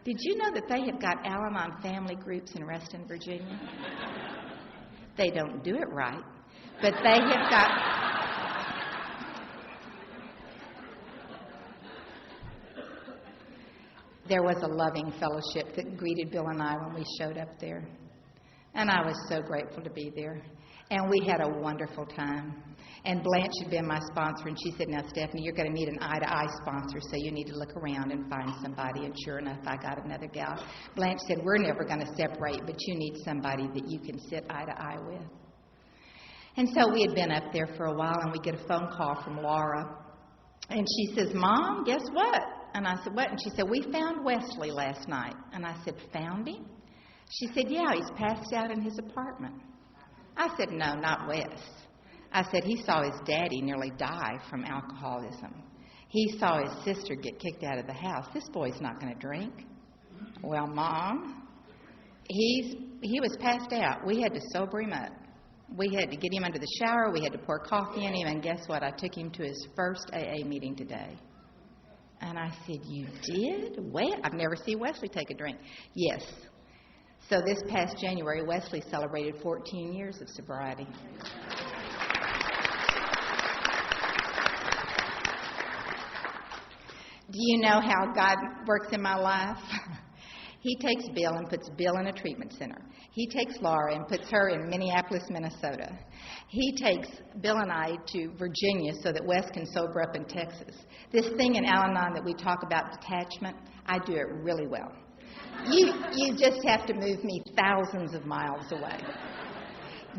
Did you know that they have got Al-Anon Family Groups in Reston, Virginia? They don't do it right, but they have got... There was a loving fellowship that greeted Bill and I when we showed up there. And I was so grateful to be there. And we had a wonderful time. And Blanche had been my sponsor, and she said, now, Stephanie, you're going to need an eye-to-eye sponsor, so you need to look around and find somebody. And sure enough, I got another gal. Blanche said, we're never going to separate, but you need somebody that you can sit eye-to-eye with. And so we had been up there for a while, and we get a phone call from Laura. And she says, Mom, guess what? And I said, what? And she said, we found Wesley last night. And I said, found him? She said, yeah, he's passed out in his apartment. I said, no, not Wes. I said, he saw his daddy nearly die from alcoholism. He saw his sister get kicked out of the house. This boy's not going to drink. Well, Mom, he was passed out. We had to sober him up. We had to get him under the shower. We had to pour coffee in him. And guess what? I took him to his first AA meeting today. And I said, you did? Well, I've never seen Wesley take a drink. Yes. So this past January, Wesley celebrated 14 years of sobriety. Do you know how God works in my life? He takes Bill and puts Bill in a treatment center. He takes Laura and puts her in Minneapolis, Minnesota. He takes Bill and I to Virginia so that Wes can sober up in Texas. This thing in Al-Anon that we talk about, detachment, I do it really well. You just have to move me thousands of miles away.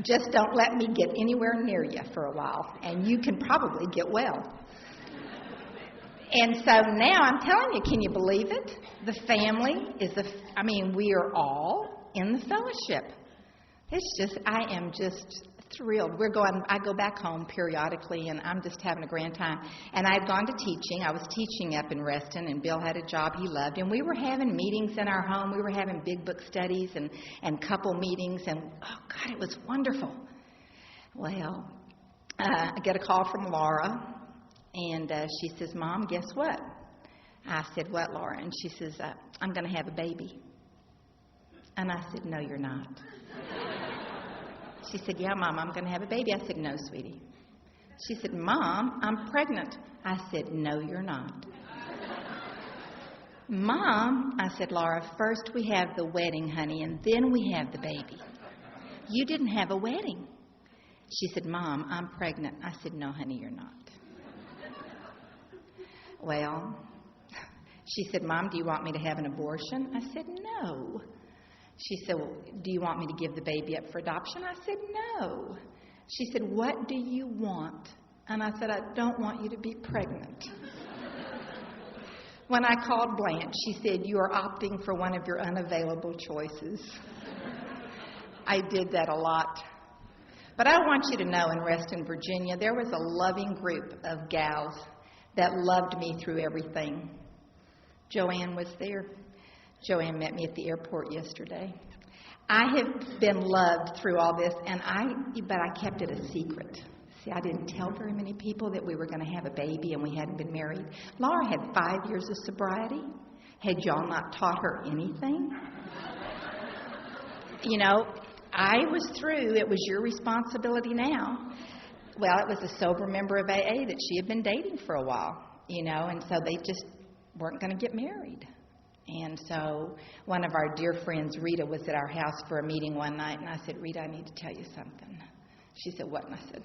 Just don't let me get anywhere near you for a while, and you can probably get well. And so now I'm telling you, can you believe it? The family is we are all in the fellowship. I am just thrilled. I go back home periodically, and I'm just having a grand time. And I'd gone to teaching. I was teaching up in Reston, and Bill had a job he loved. And we were having meetings in our home. We were having big book studies and couple meetings, and oh, God, it was wonderful. Well, I get a call from Laura. And she says, Mom, guess what? I said, what, Laura? And she says, I'm going to have a baby. And I said, no, you're not. She said, yeah, Mom, I'm going to have a baby. I said, no, sweetie. She said, Mom, I'm pregnant. I said, no, you're not. Mom, I said, Laura, first we have the wedding, honey, and then we have the baby. You didn't have a wedding. She said, Mom, I'm pregnant. I said, no, honey, you're not. Well, she said, Mom, do you want me to have an abortion? I said, no. She said, well, do you want me to give the baby up for adoption? I said, no. She said, what do you want? And I said, I don't want you to be pregnant. When I called Blanche, she said, you are opting for one of your unavailable choices. I did that a lot. But I want you to know in Reston, Virginia, there was a loving group of gals that loved me through everything. Joanne was there. Joanne met me at the airport yesterday. I have been loved through all this, but I kept it a secret. See, I didn't tell very many people that we were going to have a baby and we hadn't been married. Laura had 5 years of sobriety. Had y'all not taught her anything? I was through. It was your responsibility now. Well, it was a sober member of AA that she had been dating for a while, and so they just weren't going to get married. And so one of our dear friends, Rita, was at our house for a meeting one night, and I said, Rita, I need to tell you something. She said, what? And I said,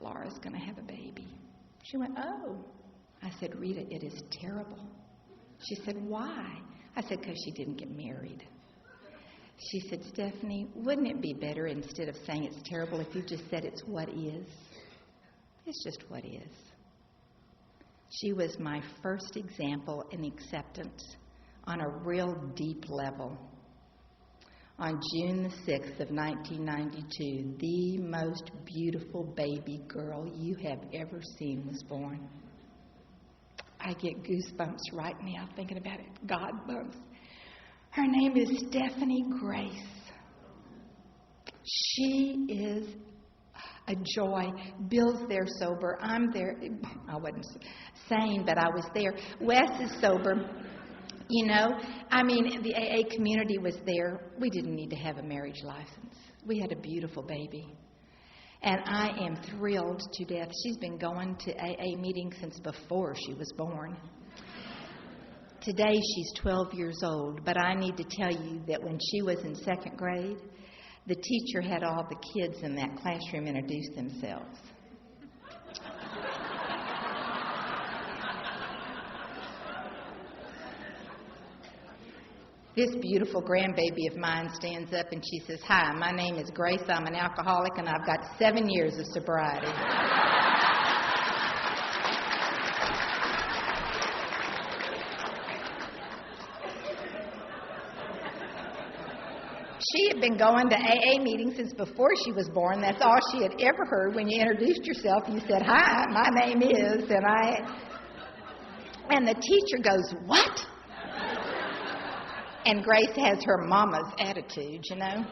Laura's going to have a baby. She went, oh. I said, Rita, it is terrible. She said, why? I said, because she didn't get married. She said, Stephanie, wouldn't it be better instead of saying it's terrible if you just said it's what is? It's just what is. She was my first example in acceptance on a real deep level. On June the 6th of 1992, the most beautiful baby girl you have ever seen was born. I get goosebumps right now thinking about it. God bumps. Her name is Stephanie Grace. She is a joy. Bill's there sober. I'm there. I wasn't sane, but I was there. Wes is sober. The AA community was there. We didn't need to have a marriage license. We had a beautiful baby. And I am thrilled to death. She's been going to AA meetings since before she was born. Today she's 12 years old, but I need to tell you that when she was in second grade, the teacher had all the kids in that classroom introduce themselves. This beautiful grandbaby of mine stands up and she says, hi, my name is Grace. I'm an alcoholic and I've got 7 years of sobriety. She had been going to AA meetings since before she was born. That's all she had ever heard. When you introduced yourself, you said, hi, my name is, and the teacher goes, what? And Grace has her mama's attitude, 7.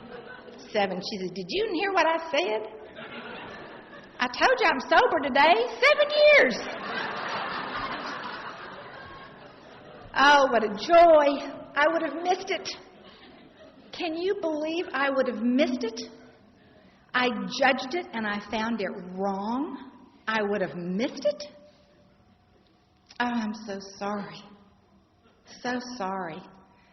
She says, did you hear what I said? I told you I'm sober today. 7 years. Oh, what a joy. I would have missed it. Can you believe I would have missed it? I judged it and I found it wrong. I would have missed it. Oh, I'm so sorry. So sorry.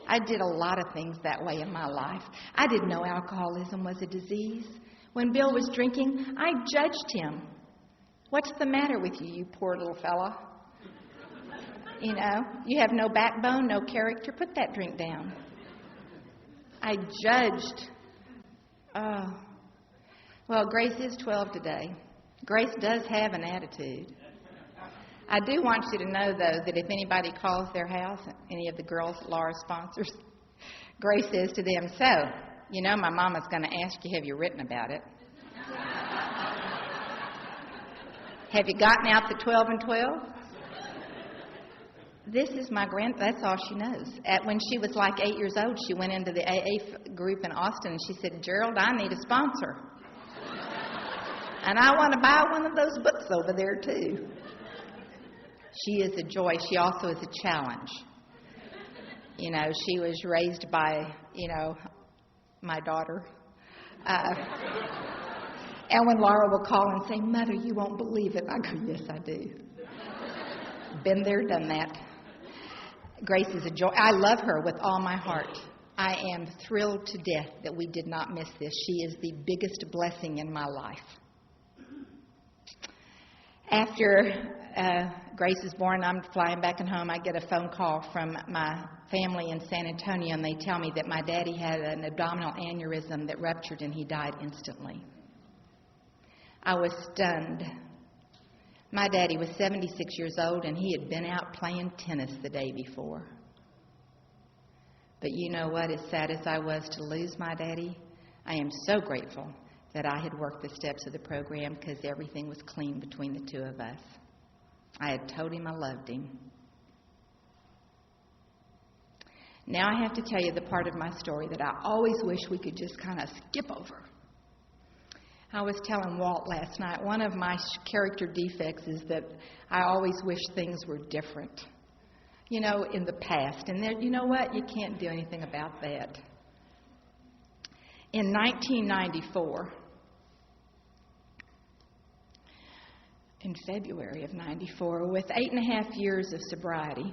I did a lot of things that way in my life. I didn't know alcoholism was a disease. When Bill was drinking, I judged him. What's the matter with you, you poor little fella? You know, you have no backbone, no character. Put that drink down. I judged. Oh. Well, Grace is 12 today. Grace does have an attitude. I do want you to know, though, that if anybody calls their house, any of the girls Laura sponsors, Grace says to them, so, you know, my mama's going to ask you, have you written about it? Have you gotten out the 12 and 12? This is my that's all she knows. When she was like 8 years old, she went into the AA group in Austin, and she said, Gerald, I need a sponsor. And I want to buy one of those books over there, too. She is a joy. She also is a challenge. You know, she was raised by, you know, my daughter. And when Laura will call and say, Mother, you won't believe it, I go, yes, I do. Been there, done that. Grace is a joy. I love her with all my heart. I am thrilled to death that we did not miss this. She is the biggest blessing in my life. After Grace is born, I'm flying back home. I get a phone call from my family in San Antonio, and they tell me that my daddy had an abdominal aneurysm that ruptured, and he died instantly. I was stunned. My daddy was 76 years old, and he had been out playing tennis the day before. But you know what? As sad as I was to lose my daddy, I am so grateful that I had worked the steps of the program, because everything was clean between the two of us. I had told him I loved him. Now I have to tell you the part of my story that I always wish we could just kind of skip over. I was telling Walt last night, one of my character defects is that I always wish things were different, you know, in the past. And then, you know what? You can't do anything about that. In 1994, in February of 94, with 8.5 years of sobriety,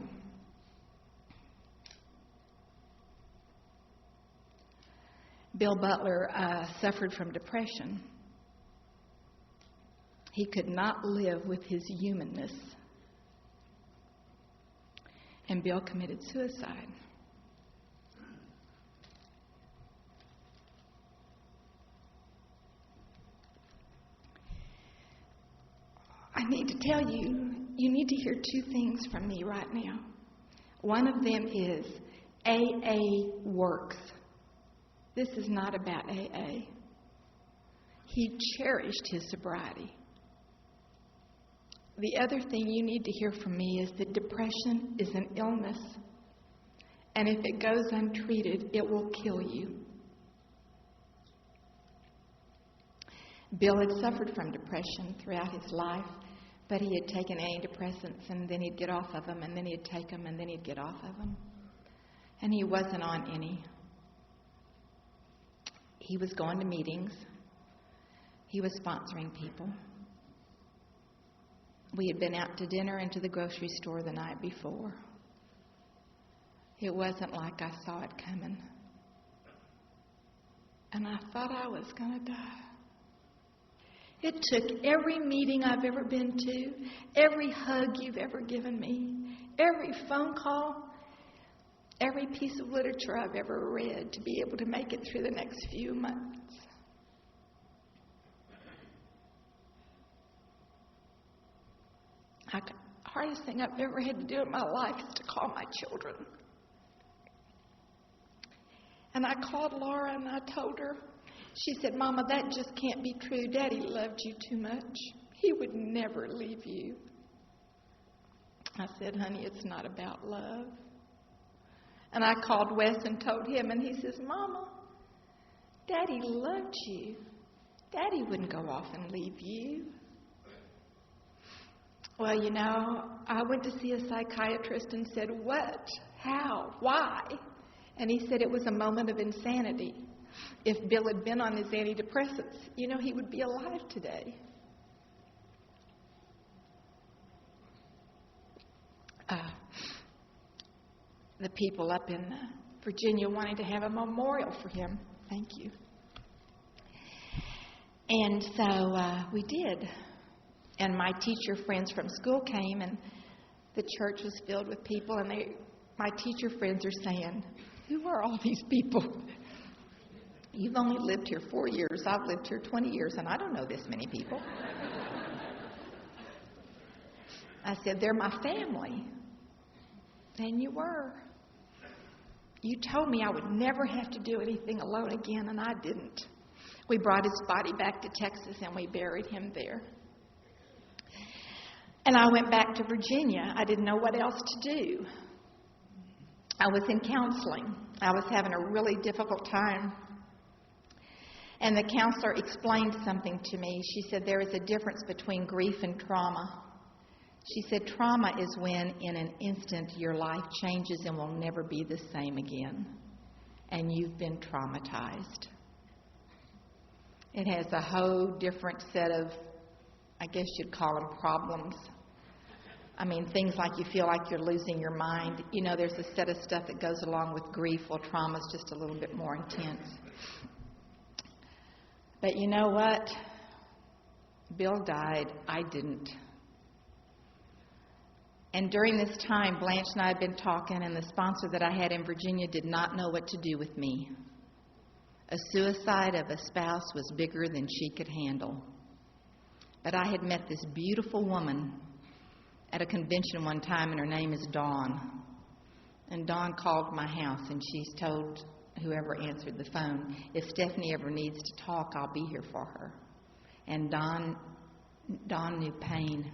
Bill Butler suffered from depression. He could not live with his humanness. And Bill committed suicide. I need to tell you, you need to hear two things from me right now. One of them is AA works. This is not about AA. He cherished his sobriety. The other thing you need to hear from me is that depression is an illness. And if it goes untreated, it will kill you. Bill had suffered from depression throughout his life, but he had taken antidepressants, and then he'd get off of them, and then he'd take them, and then he'd get off of them. And he wasn't on any. He was going to meetings. He was sponsoring people. We had been out to dinner and to the grocery store the night before. It wasn't like I saw it coming. And I thought I was going to die. It took every meeting I've ever been to, every hug you've ever given me, every phone call, every piece of literature I've ever read to be able to make it through the next few months. The hardest thing I've ever had to do in my life is to call my children. And I called Laura and I told her. She said, Mama, that just can't be true. Daddy loved you too much. He would never leave you. I said, honey, it's not about love. And I called Wes and told him, and he says, Mama, Daddy loved you. Daddy wouldn't go off and leave you. Well, you know, I went to see a psychiatrist and said, what? How? Why? And he said it was a moment of insanity. If Bill had been on his antidepressants, you know, he would be alive today. The people up in Virginia wanting to have a memorial for him. Thank you. And so we did. And my teacher friends from school came, and the church was filled with people, and my teacher friends are saying, "Who are all these people? You've only lived here 4 years. I've lived here 20 years, and I don't know this many people." I said, "They're my family." And you were. You told me I would never have to do anything alone again, and I didn't. We brought his body back to Texas, and we buried him there. And I went back to Virginia. I didn't know what else to do. I was in counseling. I was having a really difficult time. And the counselor explained something to me. She said there is a difference between grief and trauma. She said trauma is when in an instant your life changes and will never be the same again. And you've been traumatized. It has a whole different set of, I guess you'd call them problems. I mean, things like you feel like you're losing your mind. You know, there's a set of stuff that goes along with grief, while trauma's just a little bit more intense. But you know what? Bill died. I didn't. And during this time, Blanche and I had been talking, and the sponsor that I had in Virginia did not know what to do with me. A suicide of a spouse was bigger than she could handle. But I had met this beautiful woman at a convention one time, and her name is Dawn. And Dawn called my house, and she's told whoever answered the phone, if Stephanie ever needs to talk, I'll be here for her. And Dawn knew pain,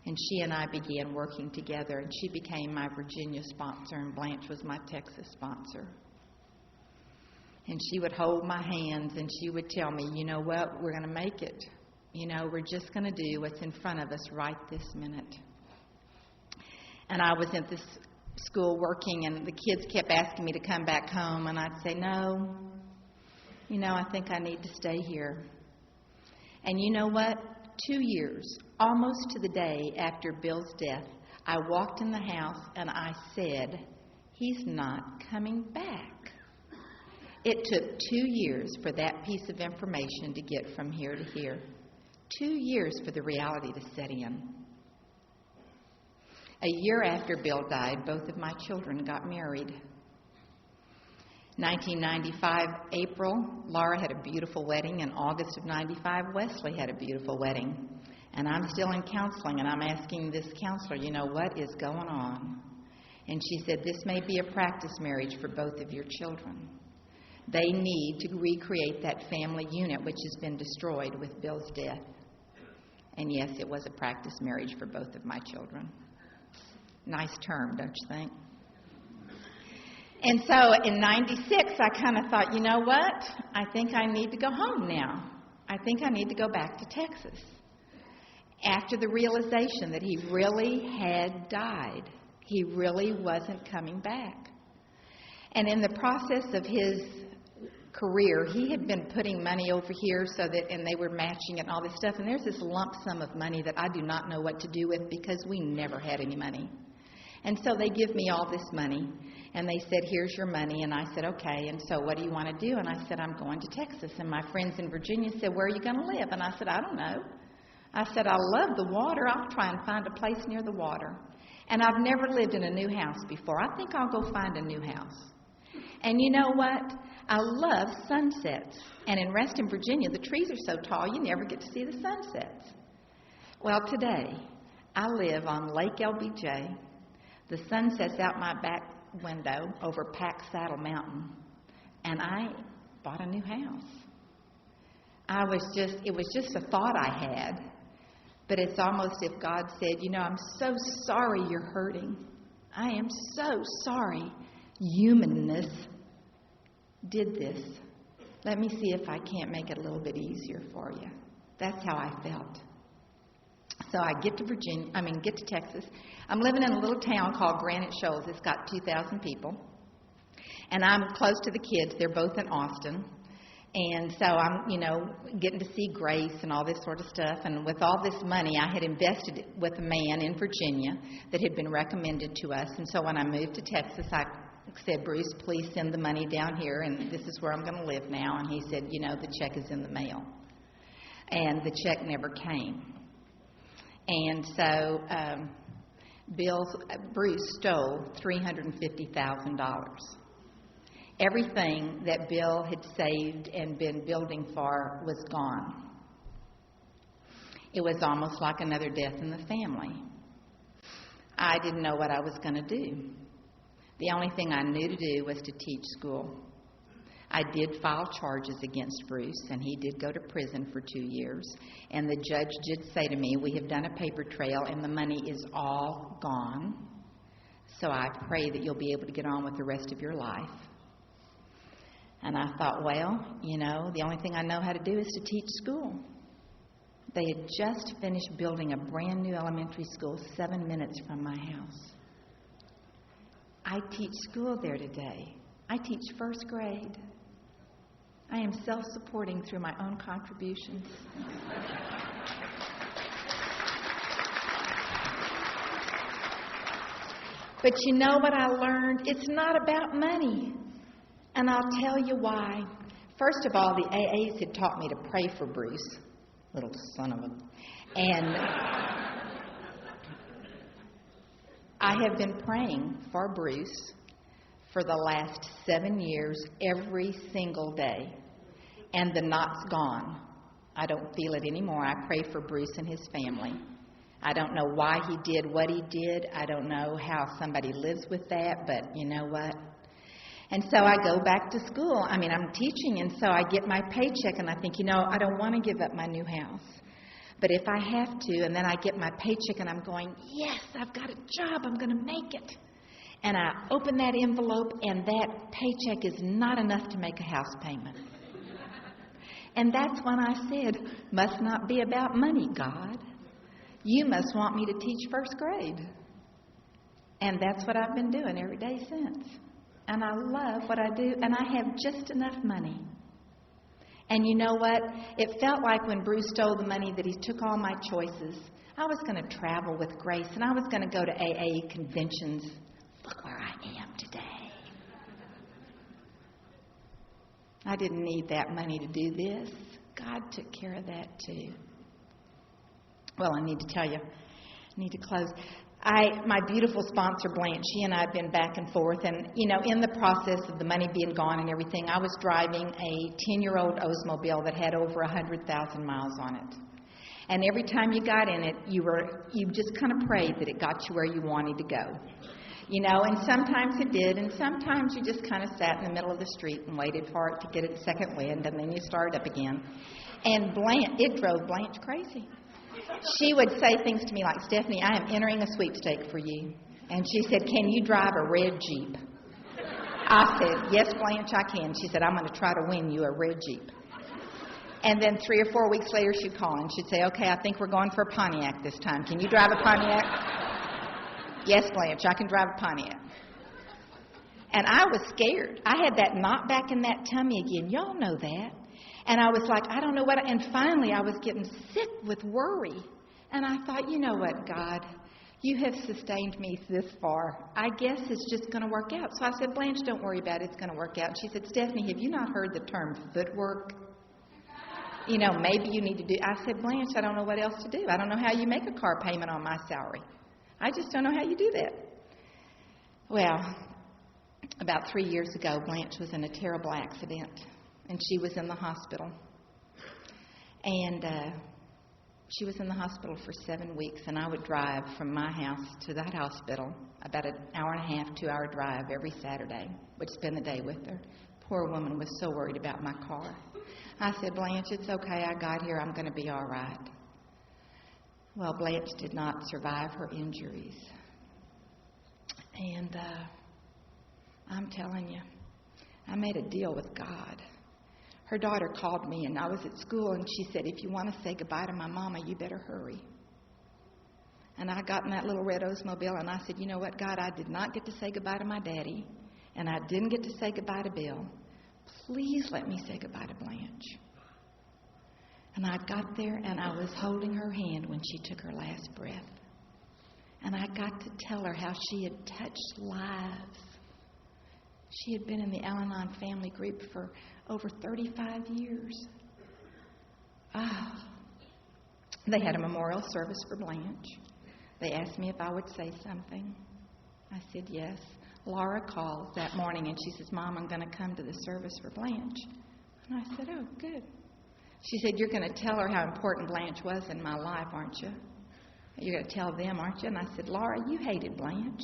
and she and I began working together, and she became my Virginia sponsor, and Blanche was my Texas sponsor. And she would hold my hands, and she would tell me, you know what, we're going to make it. You know, we're just going to do what's in front of us right this minute. And I was at this school working, and the kids kept asking me to come back home, and I'd say, no, you know, I think I need to stay here. And you know what? 2 years, almost to the day after Bill's death, I walked in the house and I said, he's not coming back. It took 2 years for that piece of information to get from here to here. 2 years for the reality to set in. A year after Bill died, both of my children got married. 1995, April, Laura had a beautiful wedding. In August of 95, Wesley had a beautiful wedding. And I'm still in counseling, and I'm asking this counselor, you know, what is going on? And she said, this may be a practice marriage for both of your children. They need to recreate that family unit which has been destroyed with Bill's death. And yes, it was a practice marriage for both of my children. Nice term, don't you think? And so in 96, I kind of thought, you know what? I think I need to go home now. I think I need to go back to Texas. After the realization that he really had died. He really wasn't coming back. And in the process of his career, he had been putting money over here and they were matching it and all this stuff. And there's this lump sum of money that I do not know what to do with because we never had any money. And so they give me all this money, and they said, here's your money. And I said, okay, and so what do you want to do? And I said, I'm going to Texas. And my friends in Virginia said, where are you going to live? And I said, I don't know. I said, I love the water. I'll try and find a place near the water. And I've never lived in a new house before. I think I'll go find a new house. And you know what? I love sunsets. And in Reston, Virginia, the trees are so tall, you never get to see the sunsets. Well, today, I live on Lake LBJ. The sun sets out my back window over Pack Saddle Mountain, and I bought a new house. It was just a thought I had, but it's almost if God said, you know, I'm so sorry you're hurting. I am so sorry humanness did this. Let me see if I can't make it a little bit easier for you. That's how I felt. So I get to Texas. I'm living in a little town called Granite Shoals. It's got 2,000 people. And I'm close to the kids. They're both in Austin. And so I'm, getting to see Grace and all this sort of stuff. And with all this money, I had invested with a man in Virginia that had been recommended to us. And so when I moved to Texas, I said, Bruce, please send the money down here, and this is where I'm going to live now. And he said, the check is in the mail. And the check never came. And so Bruce stole $350,000. Everything that Bill had saved and been building for was gone. It was almost like another death in the family. I didn't know what I was going to do. The only thing I knew to do was to teach school. I did file charges against Bruce, and he did go to prison for 2 years. And the judge did say to me, we have done a paper trail, and the money is all gone. So I pray that you'll be able to get on with the rest of your life. And I thought, well, the only thing I know how to do is to teach school. They had just finished building a brand new elementary school 7 minutes from my house. I teach school there today. I teach first grade. I am self-supporting through my own contributions. But you know what I learned? It's not about money. And I'll tell you why. First of all, the AAs had taught me to pray for Bruce. Little son of a... And I have been praying for Bruce for the last 7 years, every single day. And the knot's gone. I don't feel it anymore. I pray for Bruce and his family. I don't know why he did what he did. I don't know how somebody lives with that, but you know what? And so I go back to school. I'm teaching, and so I get my paycheck, and I think, I don't want to give up my new house. But if I have to, and then I get my paycheck, and I'm going, yes, I've got a job. I'm going to make it. And I open that envelope, and that paycheck is not enough to make a house payment. And that's when I said, must not be about money, God. You must want me to teach first grade. And that's what I've been doing every day since. And I love what I do, and I have just enough money. And you know what? It felt like when Bruce stole the money that he took all my choices. I was going to travel with Grace, and I was going to go to AA conventions. Look where I am today. I didn't need that money to do this. God took care of that too. Well, I need to tell you, I need to close. My beautiful sponsor, Blanche, she and I have been back and forth. And, in the process of the money being gone and everything, I was driving a 10-year-old Oldsmobile that had over 100,000 miles on it. And every time you got in it, you just kind of prayed that it got you where you wanted to go. And sometimes it did, and sometimes you just kind of sat in the middle of the street and waited for it to get its second wind, and then you started up again. And it drove Blanche crazy. She would say things to me like, Stephanie, I am entering a sweepstake for you. And she said, can you drive a red Jeep? I said, yes, Blanche, I can. She said, I'm going to try to win you a red Jeep. And then 3 or 4 weeks later, she'd call and she'd say, okay, I think we're going for a Pontiac this time. Can you drive a Pontiac? Yes, Blanche, I can drive a Pontiac. And I was scared. I had that knot back in that tummy again. Y'all know that. And I was like, I don't know what. And finally, I was getting sick with worry. And I thought, you know what, God? You have sustained me this far. I guess it's just going to work out. So I said, Blanche, don't worry about it. It's going to work out. She said, Stephanie, have you not heard the term footwork? Maybe you need to do. I said, Blanche, I don't know what else to do. I don't know how you make a car payment on my salary. I just don't know how you do that. Well, about 3 years ago, Blanche was in a terrible accident. And she was in the hospital. And she was in the hospital for 7 weeks. And I would drive from my house to that hospital, about an hour and a half, 2-hour drive every Saturday. Would spend the day with her. Poor woman was so worried about my car. I said, Blanche, it's okay. I got here. I'm going to be all right. Well, Blanche did not survive her injuries. And I'm telling you, I made a deal with God. Her daughter called me, and I was at school, and she said, if you want to say goodbye to my mama, you better hurry. And I got in that little red Oldsmobile, and I said, you know what, God, I did not get to say goodbye to my daddy, and I didn't get to say goodbye to Bill. Please let me say goodbye to Blanche. And I got there, and I was holding her hand when she took her last breath. And I got to tell her how she had touched lives She had been in the Al-Anon Family Group for over 35 years. They had a memorial service for Blanche. They asked me if I would say something. I said yes. Laura called that morning and she says, Mom, I'm going to come to the service for Blanche. And I said, oh, good. She said, you're going to tell her how important Blanche was in my life, aren't you? You're going to tell them, aren't you? And I said, Laura, you hated Blanche.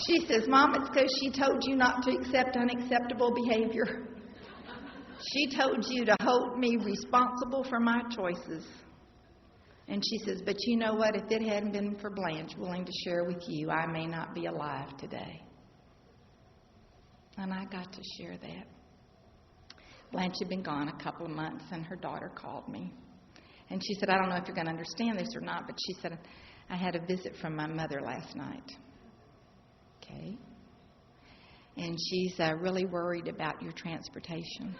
She says, Mom, it's because she told you not to accept unacceptable behavior. She told you to hold me responsible for my choices. And she says, but you know what? If it hadn't been for Blanche willing to share with you, I may not be alive today. And I got to share that. Blanche had been gone a couple of months, and her daughter called me. And she said, I don't know if you're going to understand this or not, but she said, I had a visit from my mother last night. Okay. And she's really worried about your transportation.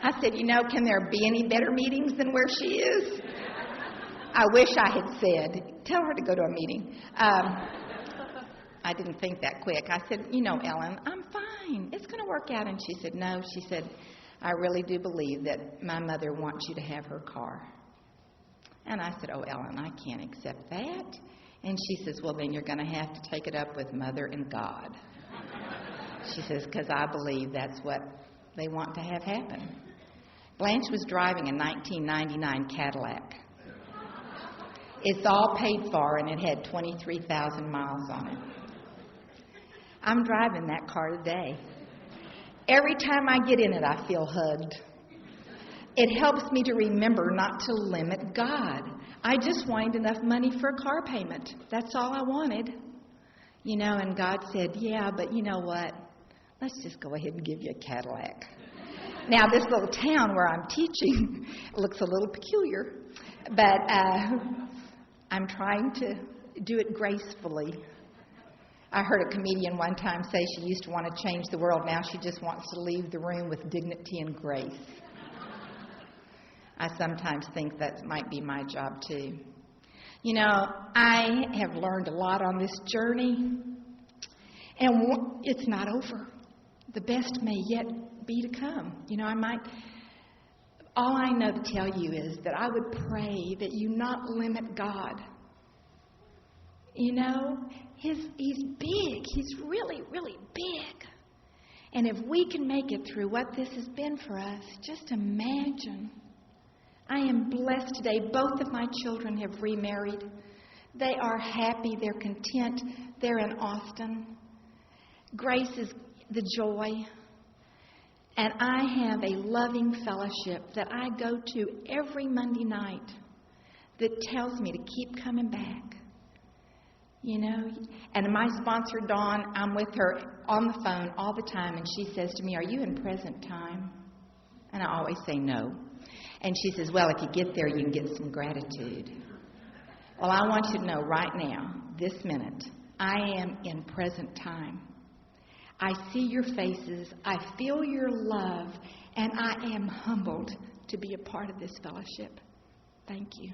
I said, can there be any better meetings than where she is? I wish I had said, tell her to go to a meeting. I didn't think that quick. I said, Ellen, I'm fine. It's going to work out. And she said, no. She said, I really do believe that my mother wants you to have her car. And I said, oh, Ellen, I can't accept that. And she says, well, then you're going to have to take it up with Mother and God. She says, because I believe that's what they want to have happen. Blanche was driving a 1999 Cadillac. It's all paid for, and it had 23,000 miles on it. I'm driving that car today. Every time I get in it, I feel hugged. It helps me to remember not to limit God. I just wanted enough money for a car payment. That's all I wanted. And God said, yeah, but you know what? Let's just go ahead and give you a Cadillac. Now, this little town where I'm teaching looks a little peculiar, but I'm trying to do it gracefully. I heard a comedian one time say she used to want to change the world. Now she just wants to leave the room with dignity and grace. I sometimes think that might be my job too. I have learned a lot on this journey, and it's not over. The best may yet be to come. All I know to tell you is that I would pray that you not limit God. He's big. He's really, really big. And if we can make it through what this has been for us, just imagine. I am blessed today. Both of my children have remarried. They are happy. They're content. They're in Austin. Grace is the joy. And I have a loving fellowship that I go to every Monday night that tells me to keep coming back. And my sponsor, Dawn, I'm with her on the phone all the time, and she says to me, are you in present time? And I always say no. And she says, well, if you get there, you can get some gratitude. Well, I want you to know right now, this minute, I am in present time. I see your faces, I feel your love, and I am humbled to be a part of this fellowship. Thank you.